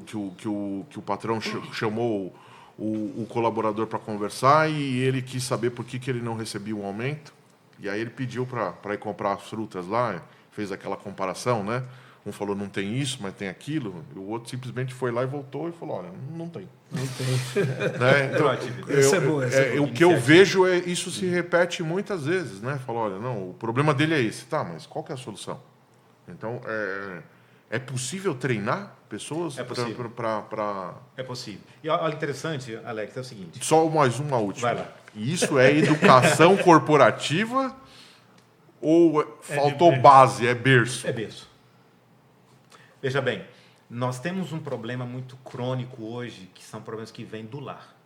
que o patrão chamou o colaborador para conversar e ele quis saber por que ele não recebia um aumento. E aí ele pediu para ir comprar as frutas lá, fez aquela comparação, né? Um falou, não tem isso, mas tem aquilo. E o outro simplesmente foi lá e voltou e falou, olha, não tem. Não tem. Né? Então, Essa é boa. o que eu vejo isso se repete muitas vezes, né? Fala, olha, não, o problema dele é esse. Tá, mas qual que é a solução? Então, é possível treinar pessoas? É possível. É possível. E olha, interessante, Alex, é o seguinte. Só mais uma última. Vai lá. Isso é educação corporativa ou faltou berço. base, é berço? É berço. Veja bem, nós temos um problema muito crônico hoje, que são problemas que vêm do lar.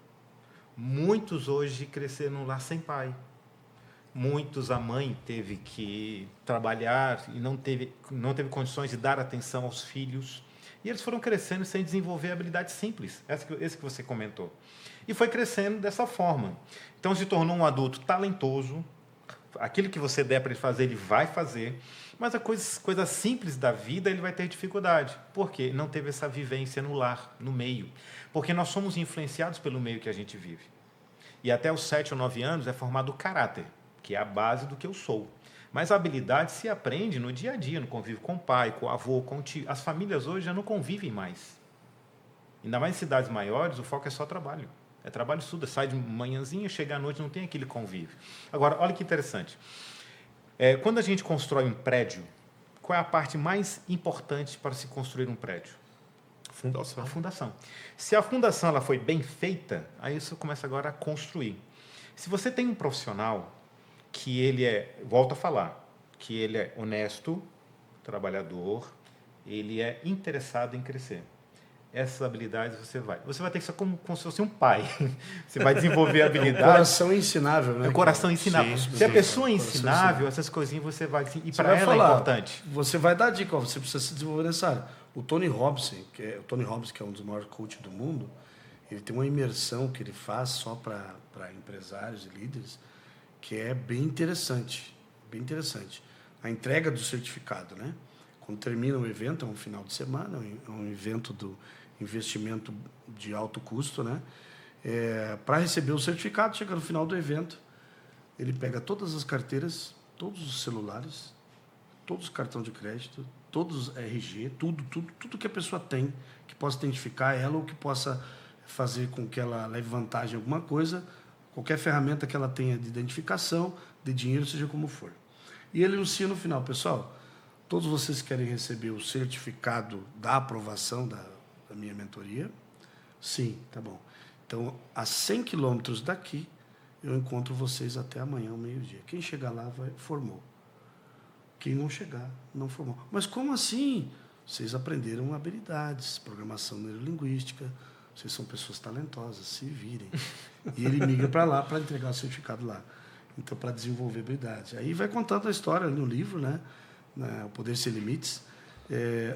Muitos hoje cresceram no lar sem pai. Muitos, a mãe teve que trabalhar e não teve condições de dar atenção aos filhos. E eles foram crescendo sem desenvolver habilidades simples, esse que você comentou. E foi crescendo dessa forma. Então, se tornou um adulto talentoso, aquilo que você der para ele fazer, ele vai fazer, mas as coisas simples da vida ele vai ter dificuldade. Por quê? Não teve essa vivência no lar, no meio. Porque nós somos influenciados pelo meio que a gente vive. E até os 7 ou 9 anos é formado o caráter, que é a base do que eu sou. Mas a habilidade se aprende no dia a dia, no convívio com o pai, com o avô, com o tio. As famílias hoje já não convivem mais. Ainda mais em cidades maiores, o foco é só trabalho. É trabalho e estudo, sai de manhãzinha, chega à noite, não tem aquele convívio. Agora, olha que interessante. Quando a gente constrói um prédio, qual é a parte mais importante para se construir um prédio? Fundação. A fundação. Se a fundação ela foi bem feita, aí você começa agora a construir. Se você tem um profissional que ele volto a falar, que ele é honesto, trabalhador, ele é interessado em crescer. Essas habilidades você vai ter que ser como se fosse um pai. Você vai desenvolver habilidades. O coração é ensinável, né? O coração é ensinável. Sim, Se a sim, pessoa é coração é ensinável, ensinável. essas coisinhas você vai... E Você para vai ela é falar, importante. Você vai dar dica, ó, você precisa se desenvolver nessa área. O Tony Robbins, que é um dos maiores coaches do mundo, ele tem uma imersão que ele faz só para empresários e líderes, que é bem interessante. Bem interessante. A entrega do certificado, né? Quando termina o evento, é um final de semana, é um evento do investimento de alto custo, né? Para receber o certificado, chega no final do evento, ele pega todas as carteiras, todos os celulares, todos os cartões de crédito, todos os RG, tudo que a pessoa tem, que possa identificar ela ou que possa fazer com que ela leve vantagem em alguma coisa, qualquer ferramenta que ela tenha de identificação, de dinheiro, seja como for. E ele anuncia no final, pessoal, todos vocês querem receber o certificado da aprovação da minha mentoria? Sim, tá bom. Então, a 100 quilômetros daqui, eu encontro vocês até amanhã, ao meio-dia. Quem chegar lá, formou. Quem não chegar, não formou. Mas como assim? Vocês aprenderam habilidades, programação neurolinguística, vocês são pessoas talentosas, se virem. E ele migra para lá para entregar o certificado lá. Então, para desenvolver habilidades. Aí vai contando a história no livro, né? O Poder Sem Limites.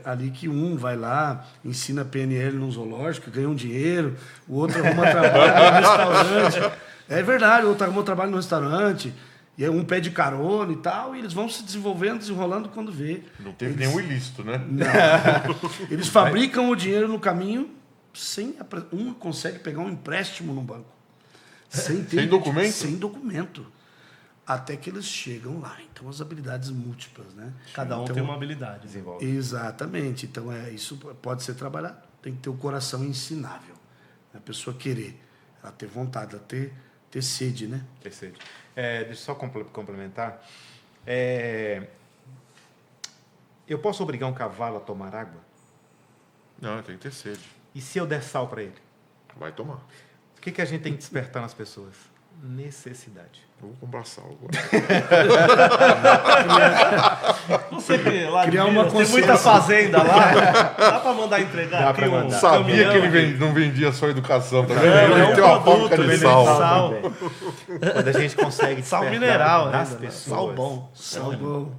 Ali que um vai lá, ensina PNL num zoológico, ganha um dinheiro, o outro arruma trabalho no restaurante. É verdade, o outro arruma trabalho no restaurante, e aí um pede carona e tal, e eles vão se desenvolvendo, desenrolando quando vê. Não teve nenhum ilícito, né? Não. Eles fabricam o dinheiro no caminho, um consegue pegar um empréstimo no banco. Sem documento? Sem documento. Até que eles chegam lá. Então, as habilidades múltiplas, né? Cada um então, tem uma habilidade. Desenvolve. Exatamente. Então, isso pode ser trabalhado. Tem que ter o coração ensinável. A pessoa querer, ela ter vontade, ela ter sede, né? Ter sede. Deixa eu só complementar. Eu posso obrigar um cavalo a tomar água? Não, tem que ter sede. E se eu der sal para ele? Vai tomar. O que a gente tem que despertar nas pessoas? Necessidade. Eu vou comprar sal agora. Você que lá de Criar Minas, uma tem muita consciência. fazenda lá. Dá pra mandar entregar Dá aqui pra um mandar. Sabia caminhão que ele aqui? não vendia só educação, tá vendo? É Ele um tem uma produto, fábrica de vende sal. sal. também. Quando a gente consegue Sal despertar mineral nas ainda, né? pessoas. Sal bom. Sal bom.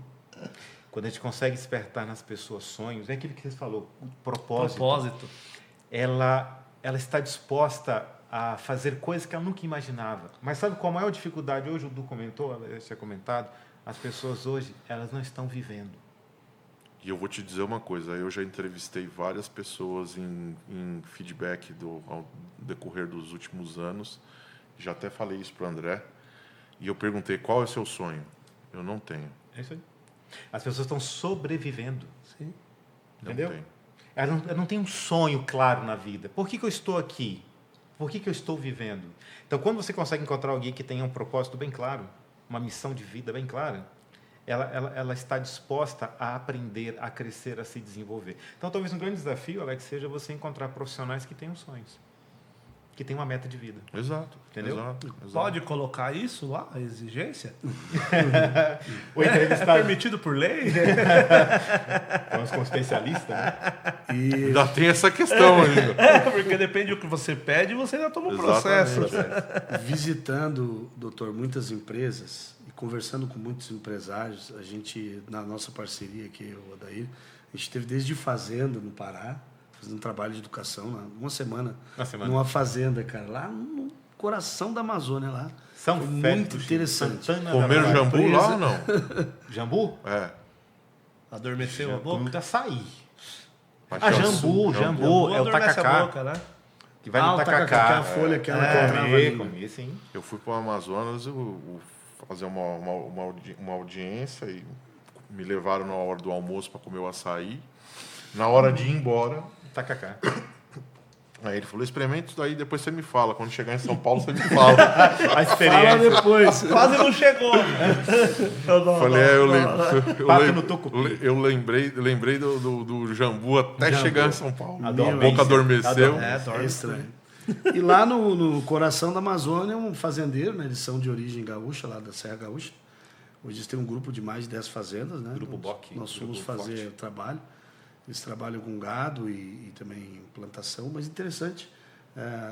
Quando a gente consegue despertar nas pessoas sonhos, é aquilo que você falou, o propósito. Propósito. Ela está disposta a fazer coisas que ela nunca imaginava. Mas sabe qual a maior dificuldade hoje? O Du comentou, ela tinha comentado, as pessoas hoje, elas não estão vivendo. E eu vou te dizer uma coisa, eu já entrevistei várias pessoas em feedback ao decorrer dos últimos anos, já até falei isso para o André, e eu perguntei, qual é o seu sonho? Eu não tenho. É isso aí. As pessoas estão sobrevivendo. Sim. Não Entendeu? tenho. Ela não tem um sonho claro na vida. Por que eu estou aqui? Por que eu estou vivendo? Então, quando você consegue encontrar alguém que tenha um propósito bem claro, uma missão de vida bem clara, ela está disposta a aprender, a crescer, a se desenvolver. Então, talvez um grande desafio, Alex, seja você encontrar profissionais que tenham sonhos, que tenham uma meta de vida. Exato. Entendeu? Exato. Pode colocar isso lá, a exigência? O entrevistado, Permitido por lei? vamos com especialista, né? E Ainda tem essa questão ainda. Porque depende do que você pede, você ainda toma um Exatamente. processo. visitando, doutor, muitas empresas e conversando com muitos empresários, a gente, na nossa parceria aqui, o Odair, a gente esteve desde fazenda no Pará, fazendo um trabalho de educação, uma semana, numa fazenda, cara, lá no coração da Amazônia, lá. São Foi Félix muito do Chile, interessante. Santana Comeram da Bahia. jambu lá ou não? Jambu? É. Adormeceu a Comi boca? muito açaí. Paixão Jambu Sul, é o Adormece a tacacá. boca, né? Que vai no o tacacá. a folha aquela que entrava ali. Comi, sim. Eu fui para o Amazonas fazer uma audiência e me levaram na hora do almoço para comer o açaí. Na hora de ir embora, Tacacá. aí ele falou, experimenta isso daí, depois você me fala. Quando chegar em São Paulo, você me fala. A Fala experiência. depois. Quase não chegou. Falei, Pato no tucupi. eu lembrei do jambu até chegar em São Paulo. A Adormência. boca adormeceu. É, É dorme. estranho. E lá no coração da Amazônia, um fazendeiro, né, eles são de origem gaúcha, lá da Serra Gaúcha. Hoje eles têm um grupo de mais de 10 fazendas, né? Grupo Bock. Nós fomos Grupo fazer Forte. trabalho. Eles trabalham com gado e também plantação, mas interessante.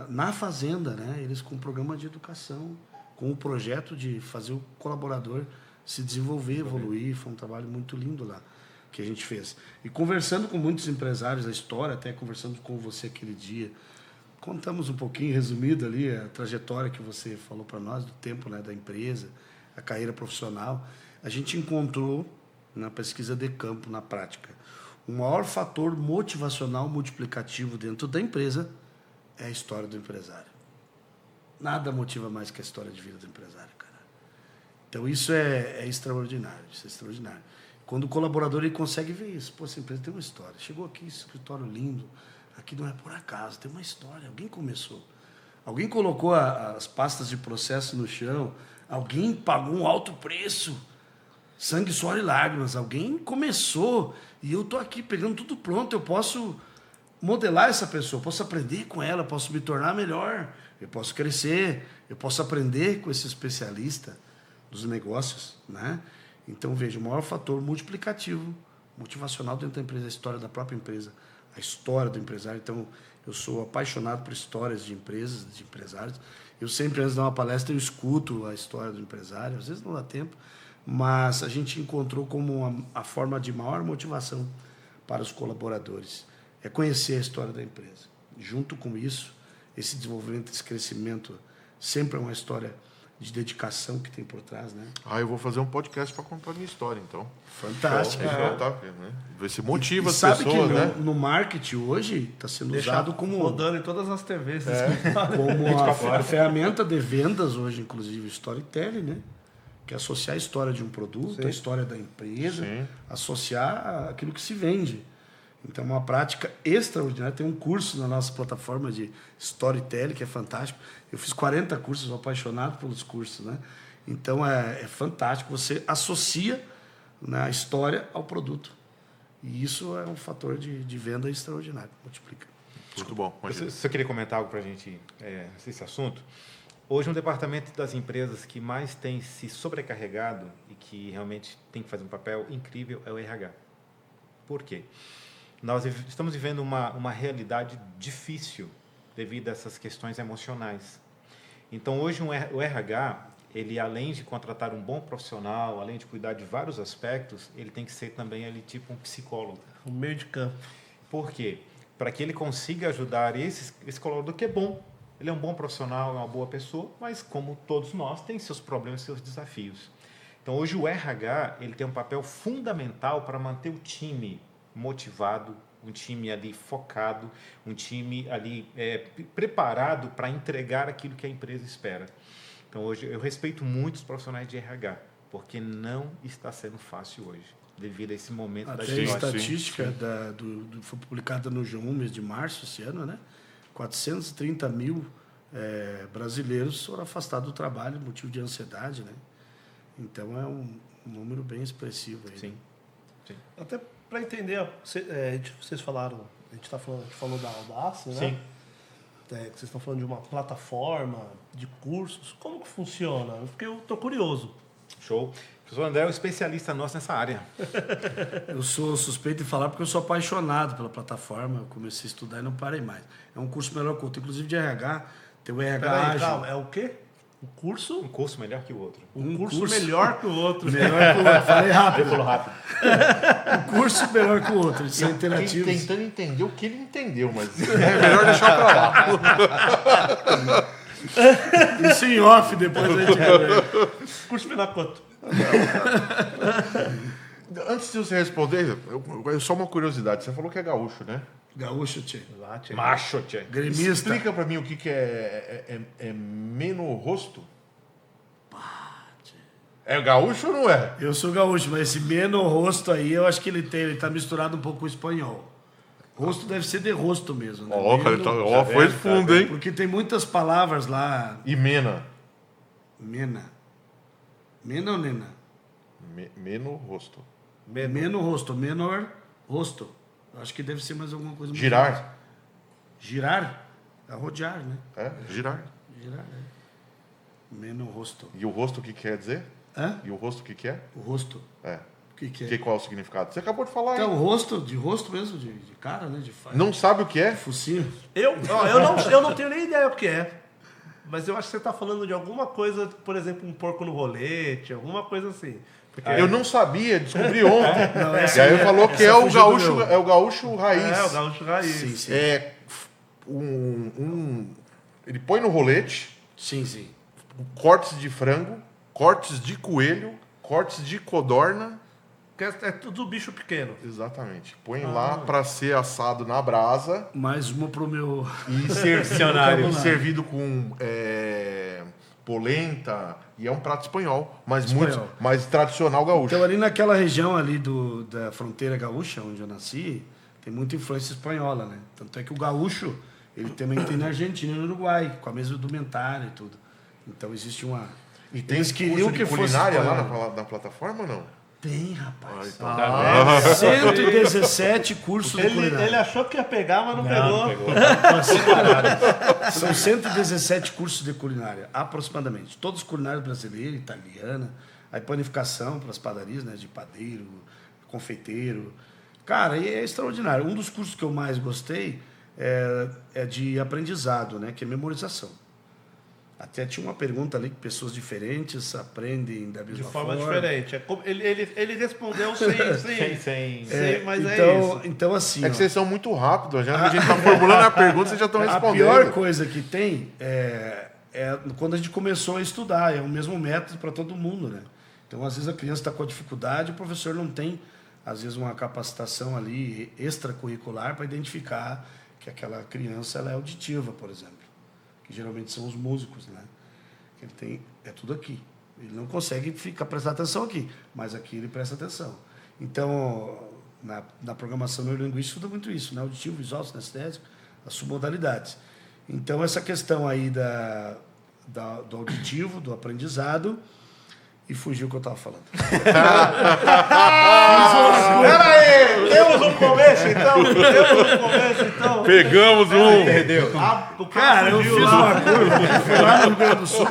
Na fazenda, né, eles com um programa de educação, com o projeto de fazer o colaborador se desenvolver, evoluir. Foi um trabalho muito lindo lá que a gente fez. E conversando com muitos empresários, a história, até conversando com você aquele dia, contamos um pouquinho, resumido ali, a trajetória que você falou para nós, do tempo, né, da empresa, a carreira profissional. A gente encontrou, na pesquisa de campo, na prática, o maior fator motivacional multiplicativo dentro da empresa é a história do empresário. Nada motiva mais que a história de vida do empresário, cara. Então, isso é extraordinário, isso é extraordinário. Quando o colaborador ele consegue ver isso, pô, essa empresa tem uma história. Chegou aqui, esse escritório lindo, aqui não é por acaso, tem uma história, alguém começou. Alguém colocou as pastas de processo no chão, alguém pagou um alto preço, sangue, suor e lágrimas, alguém começou e eu estou aqui pegando tudo pronto, eu posso modelar essa pessoa, posso aprender com ela, posso me tornar melhor, eu posso crescer, eu posso aprender com esse especialista dos negócios, né? Então, veja, o maior fator multiplicativo, motivacional dentro da empresa, a história da própria empresa, a história do empresário. Então, eu sou apaixonado por histórias de empresas, de empresários. Eu sempre, antes de dar uma palestra, eu escuto a história do empresário. Às vezes não dá tempo, mas a gente encontrou como a forma de maior motivação para os colaboradores. É conhecer a história da empresa. Junto com isso, esse desenvolvimento, esse crescimento, sempre é uma história de dedicação que tem por trás, né? Eu vou fazer um podcast para contar a minha história, então. Fantástico. Né? Ver se motiva E as sabe pessoas, que né? no marketing hoje está sendo usado como rodando em todas as TVs. como a ferramenta de vendas hoje, inclusive storytelling, né? Que é associar a história de um produto, a história da empresa, associar aquilo que se vende. Então, é uma prática extraordinária. Tem um curso na nossa plataforma de storytelling que é fantástico. Eu fiz 40 cursos, sou apaixonado pelos cursos, né? Então, é fantástico. Você associa, né, a história ao produto. E isso é um fator de venda extraordinário. Multiplica. Muito bom. Você queria comentar algo para a gente nesse assunto? Hoje, um departamento das empresas que mais tem se sobrecarregado e que realmente tem que fazer um papel incrível é o RH. Por quê? Nós estamos vivendo uma realidade difícil devido a essas questões emocionais. Então, hoje, o RH, ele, além de contratar um bom profissional, além de cuidar de vários aspectos, ele tem que ser também ali, tipo um psicólogo. Um meio de campo. Por quê? Para que ele consiga ajudar esse colaborador que é bom. Ele é um bom profissional, é uma boa pessoa, mas como todos nós, tem seus problemas, seus desafios. Então, hoje o RH ele tem um papel fundamental para manter o time motivado, um time ali focado, um time ali preparado para entregar aquilo que a empresa espera. Então, hoje eu respeito muito os profissionais de RH, porque não está sendo fácil hoje, devido a esse momento da história. A história. estatística foi publicada no G1, mês de março esse ano, né? 430 mil brasileiros foram afastados do trabalho, motivo de ansiedade, né? Então, é um número bem expressivo aí. Sim. Sim. Até para entender, vocês falaram, a gente falou da Audace, né? Sim. Que vocês estão falando de uma plataforma de cursos. Como que funciona? Porque eu estou curioso. Show. O professor André é um especialista nosso nessa área. Eu sou suspeito de falar porque eu sou apaixonado pela plataforma. Eu comecei a estudar e não parei mais. É um curso melhor que o outro. Inclusive de RH. Tem o RH Peraí, ágil. calma, é o quê? Um curso? Um curso melhor que o outro. Um curso melhor que o outro. Melhor que o outro. Falei rápido. Ele falou rápido. Um curso melhor que o outro. Eles são interativos. Tentando entender o que ele entendeu, mas é melhor deixar para lá. Isso em off, depois a gente vê. Curso melhor que o outro. Antes de você responder, só uma curiosidade. Você falou que é gaúcho, né? Gaúcho, tchê. Macho, tchê. Gremista. Explica para mim o que é menorrosto. É gaúcho ou não é? Eu sou gaúcho, mas esse meno rosto aí, eu acho que ele tá misturado um pouco com o espanhol. Rosto deve ser de rosto mesmo, né? Foi fundo, hein? Porque tem muitas palavras lá. E mena? Mena. Mena ou nena? Menorrosto. Meno rosto. Menor rosto. Eu acho que deve ser mais alguma coisa. Girar? Girar? É rodear, né? É, girar. Girar, né? Meno rosto. E o rosto o que quer dizer? Hã? E o rosto o que é? O rosto. É. O que é? Qual é o significado? Você acabou de falar, Então, hein? o rosto, de rosto mesmo, de cara, né? De face. Não sabe o que é? Focinho. Eu não tenho nem ideia o que é. Mas eu acho que você está falando de alguma coisa, por exemplo, um porco no rolete, alguma coisa assim. Porque Eu não sabia, descobri ontem. Não, E aí falou que é o fugiu do gaúcho, meu. é o gaúcho raiz. é o gaúcho raiz. Sim, sim. É ele põe no rolete Sim, sim. cortes de frango, cortes de coelho, cortes de codorna. Que é tudo bicho pequeno. Exatamente. Põe lá para ser assado na brasa Mais uma pro meu. e Vocabulário. servido com polenta. E é um prato espanhol, mas Espanhol. muito mais tradicional gaúcho. Então, ali naquela região ali da fronteira gaúcha, onde eu nasci, tem muita influência espanhola, né? Tanto é que o gaúcho, ele também tem na Argentina e no Uruguai, com a mesma indumentária e tudo. Então, existe uma... E tem Eles queriam curso de que fosse culinária lá espanhol. na plataforma ou não? Tem, rapaz. Então, Tá vendo? 117 cursos de culinária. Ele achou que ia pegar, mas não pegou. São 117 cursos de culinária, aproximadamente. Todos culinária brasileira, italiana, aí panificação para as padarias, né, de padeiro, confeiteiro. Cara, e é extraordinário. Um dos cursos que eu mais gostei é de aprendizado, né, que é memorização. Até tinha uma pergunta ali que pessoas diferentes aprendem da mesma De forma forma. diferente. Ele respondeu sem mas é isso. Então, assim, É que ó, vocês são muito rápidos. Já a gente está formulando a pergunta, vocês já estão a respondendo. pior coisa que tem é quando a gente começou a estudar. É o mesmo método para todo mundo, né? Então, às vezes, a criança está com dificuldade, o professor não tem, às vezes, uma capacitação ali extracurricular para identificar que aquela criança ela é auditiva, por exemplo. Que geralmente são os músicos, né? Ele tem, é tudo aqui. Ele não consegue prestar atenção aqui, mas aqui ele presta atenção. Então, na programação neurolinguística estuda muito isso, né? Auditivo, visual, sinestésico, as submodalidades. Então, essa questão aí do auditivo, do aprendizado, e fugiu o que eu estava falando. Peraí! Temos um começo, então? Pegamos um. Perdeu. Cara, eu fiz uma curva, fui lá no Rio Grande do Sul,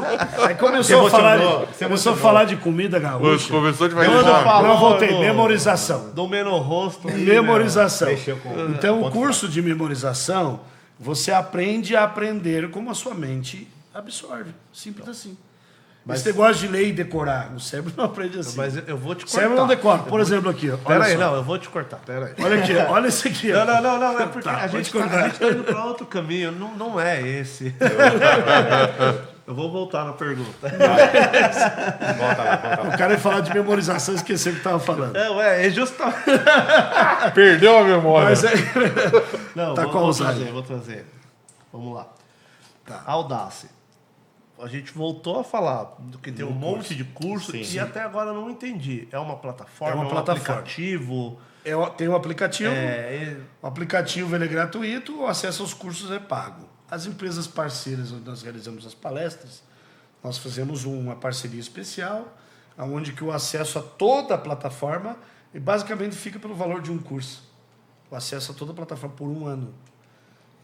aí começou a falar de comida gaúcha. Começou de Quando vai Eu voltei, do- memorização. Do Menorosto. Memorização. Mexeu com Então, o ponto curso de memorização, você aprende a aprender como a sua mente absorve. Simples assim. Mas você gosta de ler e decorar. O cérebro não aprende assim. Mas eu vou te O cortar. cérebro não decora. Por exemplo, aqui. Ó, olha Peraí, só. não, eu vou te cortar. Peraí. Olha aqui, ó, olha esse aqui. Ó. Não, é porque Tá, a pode gente cortar. tá indo para outro caminho. Não é esse. Eu vou voltar na pergunta. Volta lá. O cara ia falar de memorização e esqueceu o que estava falando. É justamente. Perdeu a memória. Mas é... Não, Tá com Alzheimer. vou trazer. Vamos lá. Tá. Audácia. A gente voltou a falar do que tem um monte de curso e até agora eu não entendi. É uma plataforma? É uma plataforma. Aplicativo? Tem um aplicativo. É, O aplicativo ele é gratuito, o acesso aos cursos é pago. As empresas parceiras onde nós realizamos as palestras, nós fazemos uma parceria especial, onde que o acesso a toda a plataforma e basicamente fica pelo valor de um curso. O acesso a toda a plataforma por 1 ano.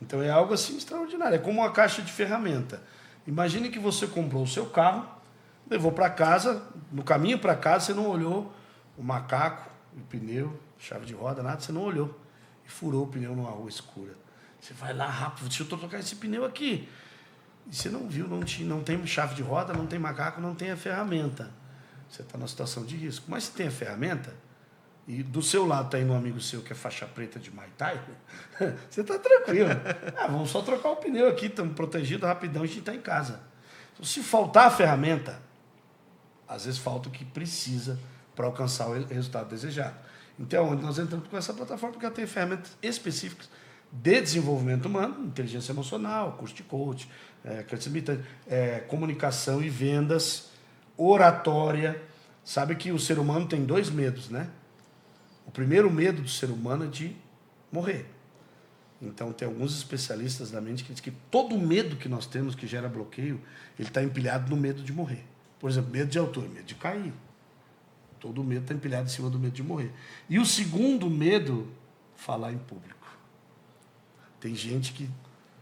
Então é algo assim extraordinário, é como uma caixa de ferramenta. Imagine que você comprou o seu carro, levou para casa, no caminho para casa você não olhou o macaco, o pneu, chave de roda, nada, você não olhou. E furou o pneu numa rua escura. Você vai lá rápido, deixa eu trocar esse pneu aqui. E você não viu, não tem chave de roda, não tem macaco, não tem a ferramenta. Você está numa situação de risco. Mas se tem a ferramenta, e do seu lado está indo um amigo seu que é faixa preta de Muay Thai, você está tranquilo. Vamos só trocar o pneu aqui, estamos protegidos, rapidão, a gente está em casa. Então, se faltar a ferramenta, às vezes falta o que precisa para alcançar o resultado desejado. Então, onde nós entramos com essa plataforma, porque ela tem ferramentas específicas de desenvolvimento humano, inteligência emocional, curso de coach, crescimento, comunicação e vendas, oratória. Sabe que o ser humano tem 2 medos, né? O primeiro medo do ser humano é de morrer. Então, tem alguns especialistas da mente que dizem que todo medo que nós temos que gera bloqueio, ele está empilhado no medo de morrer. Por exemplo, medo de altura, medo de cair. Todo medo está empilhado em cima do medo de morrer. E o segundo medo, falar em público. Tem gente que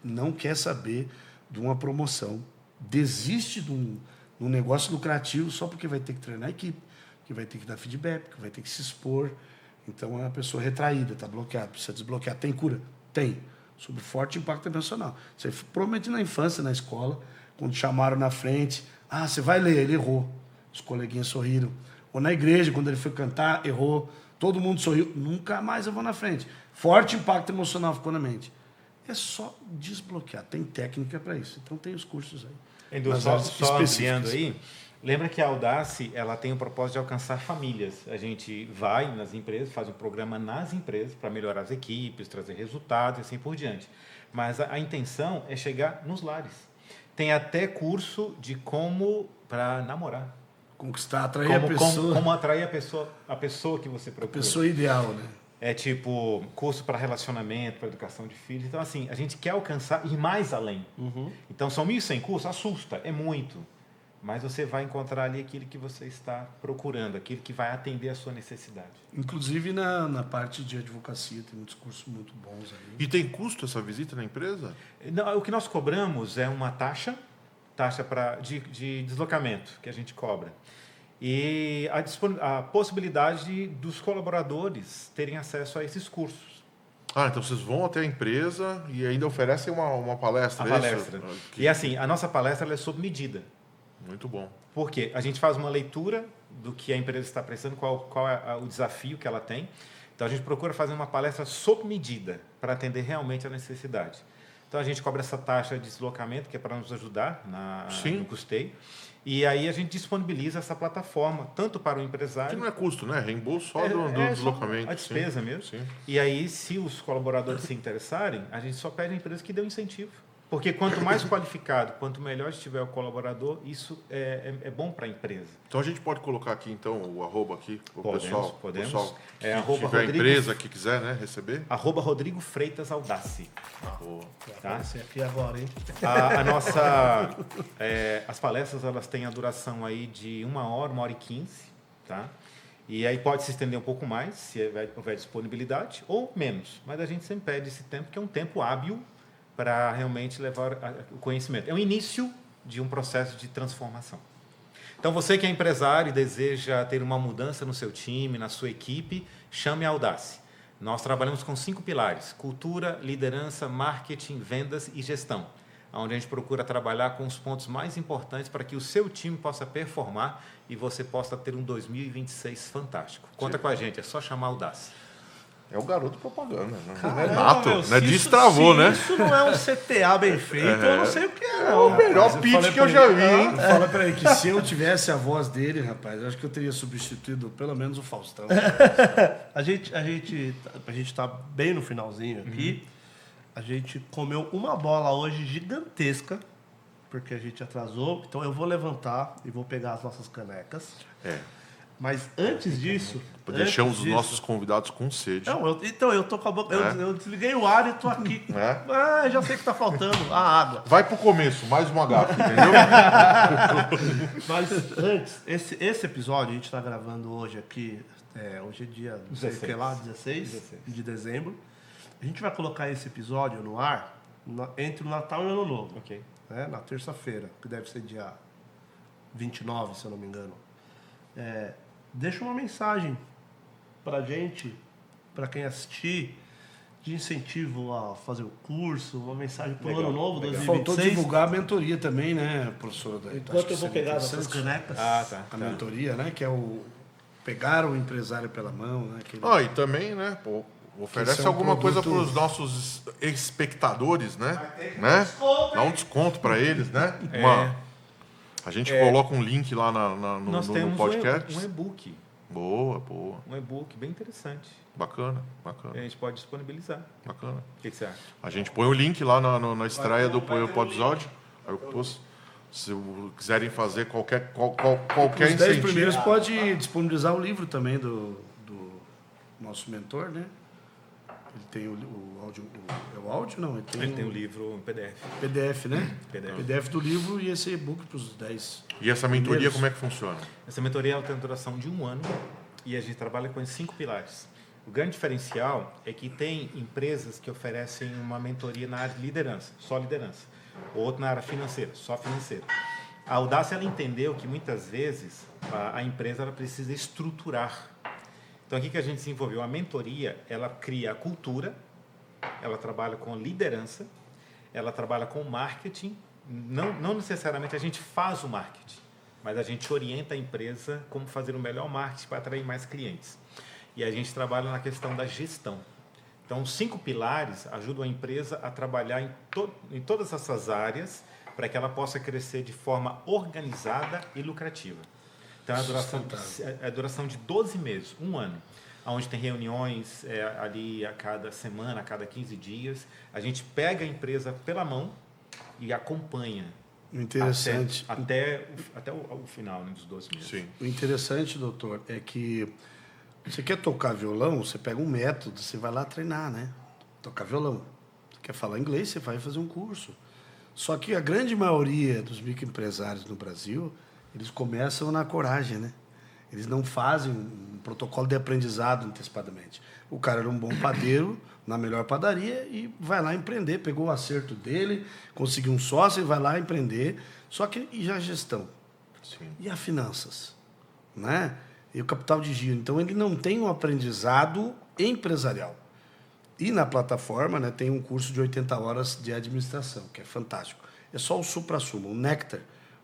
não quer saber de uma promoção, desiste de um negócio lucrativo só porque vai ter que treinar a equipe, que vai ter que dar feedback, que vai ter que se expor. Então, é uma pessoa retraída, está bloqueada, precisa desbloquear. Tem cura? Tem. Sob forte impacto emocional. Você promete na infância, na escola, quando chamaram na frente, você vai ler, ele errou. Os coleguinhas sorriram. Ou na igreja, quando ele foi cantar, errou. Todo mundo sorriu. Nunca mais eu vou na frente. Forte impacto emocional ficou na mente. É só desbloquear. Tem técnica para isso. Então, tem os cursos aí. Edu, nas só áreas ampliando específicas. aí, lembra que a Audace ela tem o propósito de alcançar famílias. A gente vai nas empresas, faz um programa nas empresas para melhorar as equipes, trazer resultados e assim por diante. Mas a intenção é chegar nos lares. Tem até curso de como para namorar. Conquistar, atrair a pessoa. Como atrair a pessoa que você A procura. pessoa ideal, né? É tipo curso para relacionamento, para educação de filhos. Então, assim, a gente quer alcançar, ir mais além. Então, são 1.100 cursos, assusta, é muito. mas você vai encontrar ali aquilo que você está procurando, aquilo que vai atender a sua necessidade. Inclusive na parte de advocacia, tem muitos cursos muito bons ali. E tem custo essa visita na empresa? Não, o que nós cobramos é uma taxa de deslocamento que a gente cobra. E a possibilidade dos colaboradores terem acesso a esses cursos. Ah, então vocês vão até a empresa e ainda oferecem uma palestra, A é palestra. isso? E assim, a nossa palestra ela é sob medida. Muito bom. Por quê? A gente faz uma leitura do que a empresa está precisando, qual é o desafio que ela tem. Então, a gente procura fazer uma palestra sob medida para atender realmente a necessidade. Então, a gente cobra essa taxa de deslocamento, que é para nos ajudar no custeio. E aí a gente disponibiliza essa plataforma, tanto para o empresário... Que não é custo, né? Reembolso só do deslocamento. A despesa sim, mesmo. Sim. E aí, se os colaboradores se interessarem, a gente só pede à empresa que dê um incentivo. Porque quanto mais qualificado, quanto melhor estiver o colaborador, isso é bom para a empresa. Então a gente pode colocar aqui então o arroba aqui, o Podemos. pessoal que Arroba tiver Rodrigo, empresa que quiser, né, receber. @ Rodrigo Freitas Audace. Boa. Tá? Esse aqui agora, hein? As palestras elas têm a duração aí de 1 hora, 1h15, tá? E aí pode se estender um pouco mais, se houver disponibilidade, ou menos. Mas a gente sempre pede esse tempo, que é um tempo hábil para realmente levar o conhecimento. É o início de um processo de transformação. Então, você que é empresário e deseja ter uma mudança no seu time, na sua equipe, chame a Audace. Nós trabalhamos com 5 pilares: cultura, liderança, marketing, vendas e gestão, onde a gente procura trabalhar com os pontos mais importantes para que o seu time possa performar e você possa ter um 2026 fantástico. Conta com a gente, é só chamar a Audace. É o garoto propaganda, né? Caramba, É nato, meu, né? se Destravou, se né? Isso não é um CTA bem feito, eu não sei o que é, não. O melhor pitch que eu já vi, hein? Fala pra ele que se eu tivesse a voz dele, rapaz, eu acho que eu teria substituído pelo menos o Faustão. A gente tá bem no finalzinho aqui. A gente comeu uma bola hoje gigantesca, porque a gente atrasou. Então eu vou levantar e vou pegar as nossas canecas. É. Mas antes disso... Deixamos os nossos convidados com sede. Não, eu tô com a boca... Eu desliguei o ar e tô aqui. É? Ah, já sei que tá faltando a água. Vai pro começo, mais uma gafa, entendeu? Mas antes, esse episódio a gente tá gravando hoje aqui. Hoje é dia 16 de dezembro. A gente vai colocar esse episódio no ar entre o Natal e o Ano Novo. Ok. Né? Na terça-feira, que deve ser dia 29, se eu não me engano. Deixa uma mensagem pra gente, pra quem assistir, de incentivo a fazer o curso, uma mensagem pro Legal, Ano Novo, legal. 2026. Faltou divulgar a mentoria também, né, professora? Enquanto eu vou pegar as nossas canecas. A mentoria, né, que é o pegar o empresário pela mão, né? E também, né, pô, oferece Esse é um alguma coisa produto- para os nossos espectadores, né? Dá um desconto para eles, né? A gente coloca um link lá Nós no temos podcast. um e-book. Boa. Um e-book bem interessante. Bacana. A gente pode disponibilizar. Bacana. O que você acha? A gente põe o link lá na estreia do episódio. Aí se quiserem fazer qualquer Os 10 incentivo. primeiros pode disponibilizar o livro também do nosso mentor, né? Ele tem o áudio... É o áudio? Não, Ele tem um livro em PDF. PDF, né? PDF. PDF do livro e esse e-book para os 10. E essa mentoria, primeiros. como é que funciona? Essa mentoria ela tem uma duração de 1 ano e a gente trabalha com esses 5 pilares. O grande diferencial é que tem empresas que oferecem uma mentoria na área de liderança, só liderança. Outra na área financeira, só financeira. A Audace ela entendeu que muitas vezes a empresa ela precisa estruturar. Então, o que a gente desenvolveu? A mentoria, ela cria a cultura, ela trabalha com liderança, ela trabalha com marketing. Não necessariamente a gente faz o marketing, mas a gente orienta a empresa como fazer o melhor marketing para atrair mais clientes. E a gente trabalha na questão da gestão. Então, os 5 pilares ajudam a empresa a trabalhar em todas essas áreas para que ela possa crescer de forma organizada e lucrativa. Então, é a duração de 12 meses, 1 ano, onde tem reuniões ali a cada semana, a cada 15 dias. A gente pega a empresa pela mão e acompanha O interessante, até o final, né, dos 12 meses. Sim. o interessante, doutor, é que você quer tocar violão, você pega um método, você vai lá treinar, né? Tocar violão. Você quer falar inglês, você vai fazer um curso. Só que a grande maioria dos microempresários no Brasil eles começam na coragem, né? Eles não fazem um protocolo de aprendizado antecipadamente. O cara era um bom padeiro na melhor padaria e vai lá empreender. Pegou o acerto dele, conseguiu um sócio e vai lá empreender. Só que e a gestão? Sim. E as finanças? Né? E o capital de giro. Então, ele não tem um aprendizado empresarial. E na plataforma, né, tem um curso de 80 horas de administração, que é fantástico. É só o supra-sumo, o néctar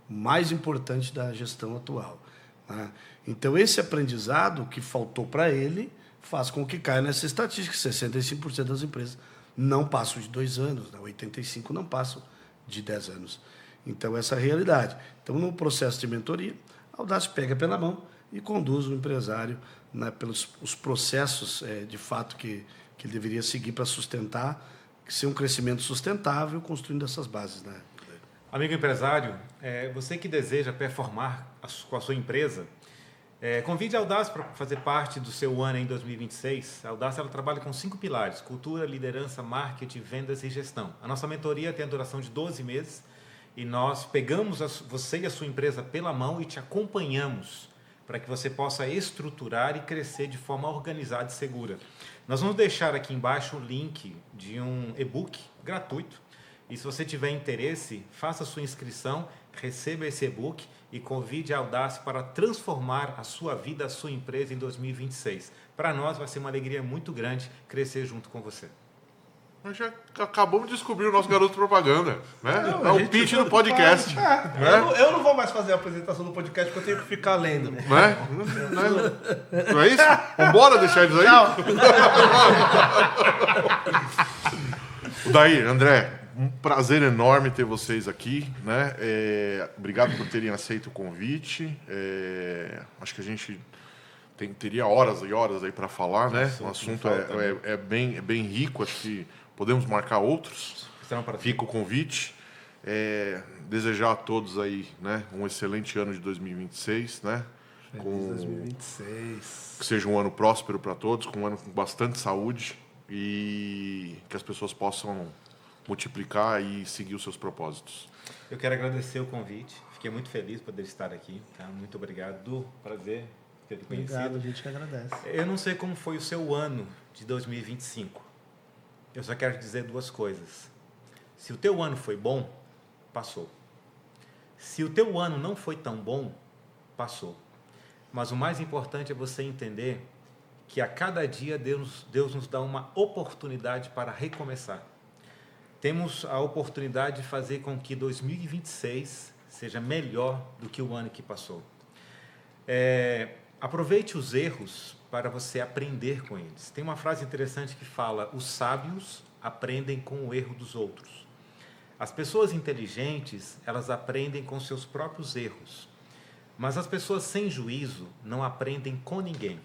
mais importante da gestão atual. Né? Então, esse aprendizado que faltou para ele faz com que caia nessa estatística. 65% das empresas não passam de 2 anos, né? 85% não passam de 10 anos. Então, essa é a realidade. Então, no processo de mentoria, a Audace pega pela mão e conduz o empresário, né, pelos os processos, de fato, que ele deveria seguir para sustentar, ser um crescimento sustentável, construindo essas bases. Né? Amigo empresário, você que deseja performar com a sua empresa, convide a Audace para fazer parte do seu ano em 2026. A Audace ela trabalha com 5 pilares: cultura, liderança, marketing, vendas e gestão. A nossa mentoria tem a duração de 12 meses e nós pegamos você e a sua empresa pela mão e te acompanhamos para que você possa estruturar e crescer de forma organizada e segura. Nós vamos deixar aqui embaixo o link de um e-book gratuito. E se você tiver interesse, faça sua inscrição, receba esse e-book e convide a Audace para transformar a sua vida, a sua empresa em 2026. Para nós vai ser uma alegria muito grande crescer junto com você. Nós já acabamos de descobrir o nosso garoto propaganda, né? Não, É o pitch do podcast. Né? Eu não vou mais fazer a apresentação do podcast porque eu tenho que ficar lendo. Né? Não é isso? Vambora deixar eles aí? Tchau. Daí, André, um prazer enorme ter vocês aqui, né? Obrigado por terem aceito o convite. Acho que a gente teria horas e horas aí para falar, né? O assunto é bem rico, acho que podemos marcar outros. Fica o convite. Desejar a todos aí, né, um excelente ano de 2026, né? Feliz 2026. Que seja um ano próspero para todos, com um ano com bastante saúde e que as pessoas possam multiplicar e seguir os seus propósitos. Eu quero agradecer o convite. Fiquei muito feliz por poder estar aqui. Tá? Muito obrigado. Du, prazer ter te conhecido. Obrigado, a gente que agradece. Eu não sei como foi o seu ano de 2025. Eu só quero dizer 2 coisas. Se o teu ano foi bom, passou. Se o teu ano não foi tão bom, passou. Mas o mais importante é você entender que a cada dia Deus nos dá uma oportunidade para recomeçar. Temos a oportunidade de fazer com que 2026 seja melhor do que o ano que passou. Aproveite os erros para você aprender com eles. Tem uma frase interessante que fala: os sábios aprendem com o erro dos outros. As pessoas inteligentes, elas aprendem com seus próprios erros. Mas as pessoas sem juízo não aprendem com ninguém.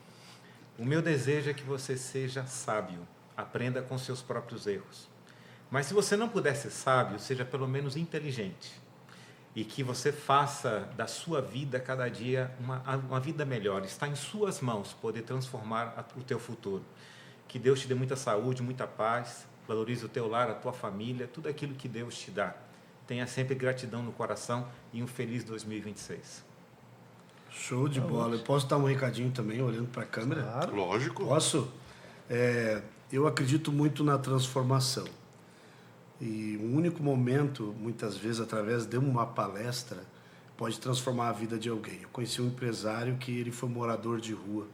O meu desejo é que você seja sábio, aprenda com seus próprios erros. Mas se você não puder ser sábio, seja pelo menos inteligente. E que você faça da sua vida, cada dia, uma vida melhor. Está em suas mãos poder transformar o teu futuro. Que Deus te dê muita saúde, muita paz, valorize o teu lar, a tua família, tudo aquilo que Deus te dá. Tenha sempre gratidão no coração e um feliz 2026. Show de bola. Eu posso dar um recadinho também, olhando para a câmera? Claro. Lógico. Posso? Eu acredito muito na transformação. E um único momento, muitas vezes, através de uma palestra, pode transformar a vida de alguém. Eu conheci um empresário que ele foi morador de rua.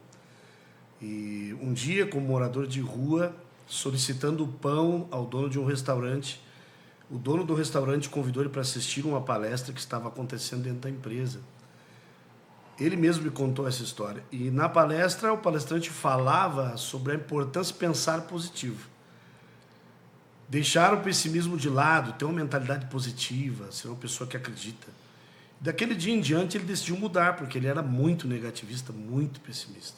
E um dia, como morador de rua, solicitando pão ao dono de um restaurante, o dono do restaurante convidou ele para assistir uma palestra que estava acontecendo dentro da empresa. Ele mesmo me contou essa história. E na palestra, o palestrante falava sobre a importância de pensar positivo. Deixar o pessimismo de lado, ter uma mentalidade positiva, ser uma pessoa que acredita. Daquele dia em diante, ele decidiu mudar, porque ele era muito negativista, muito pessimista.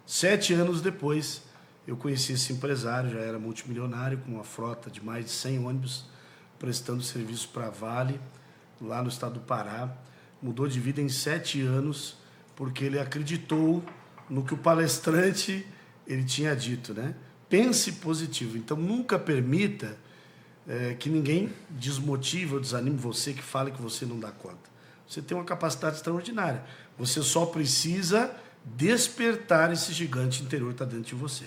7 anos depois, eu conheci esse empresário, já era multimilionário, com uma frota de mais de 100 ônibus, prestando serviço para a Vale, lá no estado do Pará. Mudou de vida em 7 anos, porque ele acreditou no que o palestrante ele tinha dito, né? Pense positivo. Então, nunca permita que ninguém desmotive ou desanime você, que fale que você não dá conta. Você tem uma capacidade extraordinária. Você só precisa despertar esse gigante interior que está dentro de você.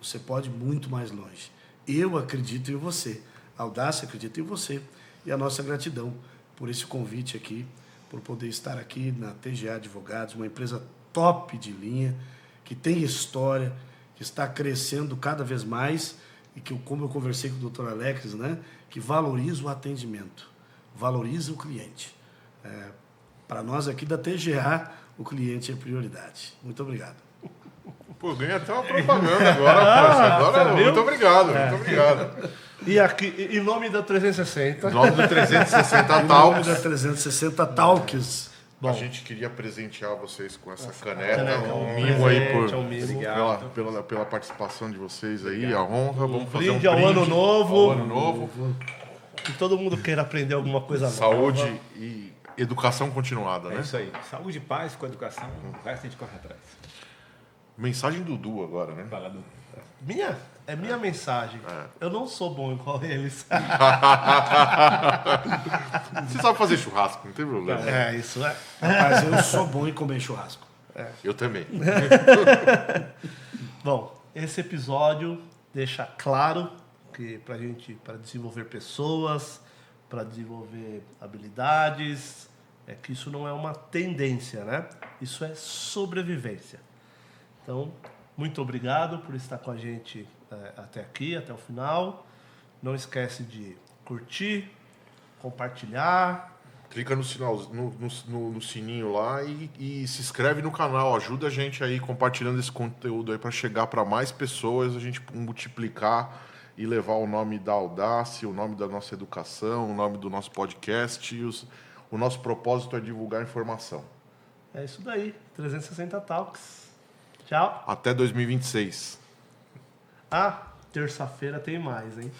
Você pode ir muito mais longe. Eu acredito em você. A Audácia acredita em você. E a nossa gratidão por esse convite aqui, por poder estar aqui na TGA Advogados, uma empresa top de linha, que tem história, que está crescendo cada vez mais e que, como eu conversei com o Dr. Alex, né, que valoriza o atendimento, valoriza o cliente. Para nós aqui da TGA, o cliente é prioridade. Muito obrigado. Pô, ganhei até uma propaganda agora. Agora, muito obrigado, muito obrigado. E aqui, em nome da 360. Em nome do 360 Em nome da Talks, 360 Talks. a gente queria presentear vocês com essa caneta, caneca, um um mimo aí presente, um mimo. pela participação de vocês aí, a honra. Vamos fazer um Brinde ao ano novo. ao ano novo. Que todo mundo queira aprender alguma coisa nova. Saúde e educação continuada, É né? isso aí. Saúde e paz com a educação, o resto a gente corre atrás. Mensagem do Du agora, né? Fala, Du. É minha mensagem. Eu não sou bom igual eles. Você sabe fazer churrasco, não tem problema. Isso é. Mas eu sou bom em comer churrasco. Eu também. Bom, esse episódio deixa claro que para desenvolver pessoas, para desenvolver habilidades, que isso não é uma tendência, né? Isso é sobrevivência. Então, muito obrigado por estar com a gente até aqui, até o final. Não esquece de curtir, compartilhar. Clica no sininho lá e se inscreve no canal. Ajuda a gente aí compartilhando esse conteúdo aí para chegar para mais pessoas, a gente multiplicar e levar o nome da Audácia, o nome da nossa educação, o nome do nosso podcast. O nosso propósito é divulgar informação. É isso daí, 360 Talks. Tchau. Até 2026. Terça-feira tem mais, hein?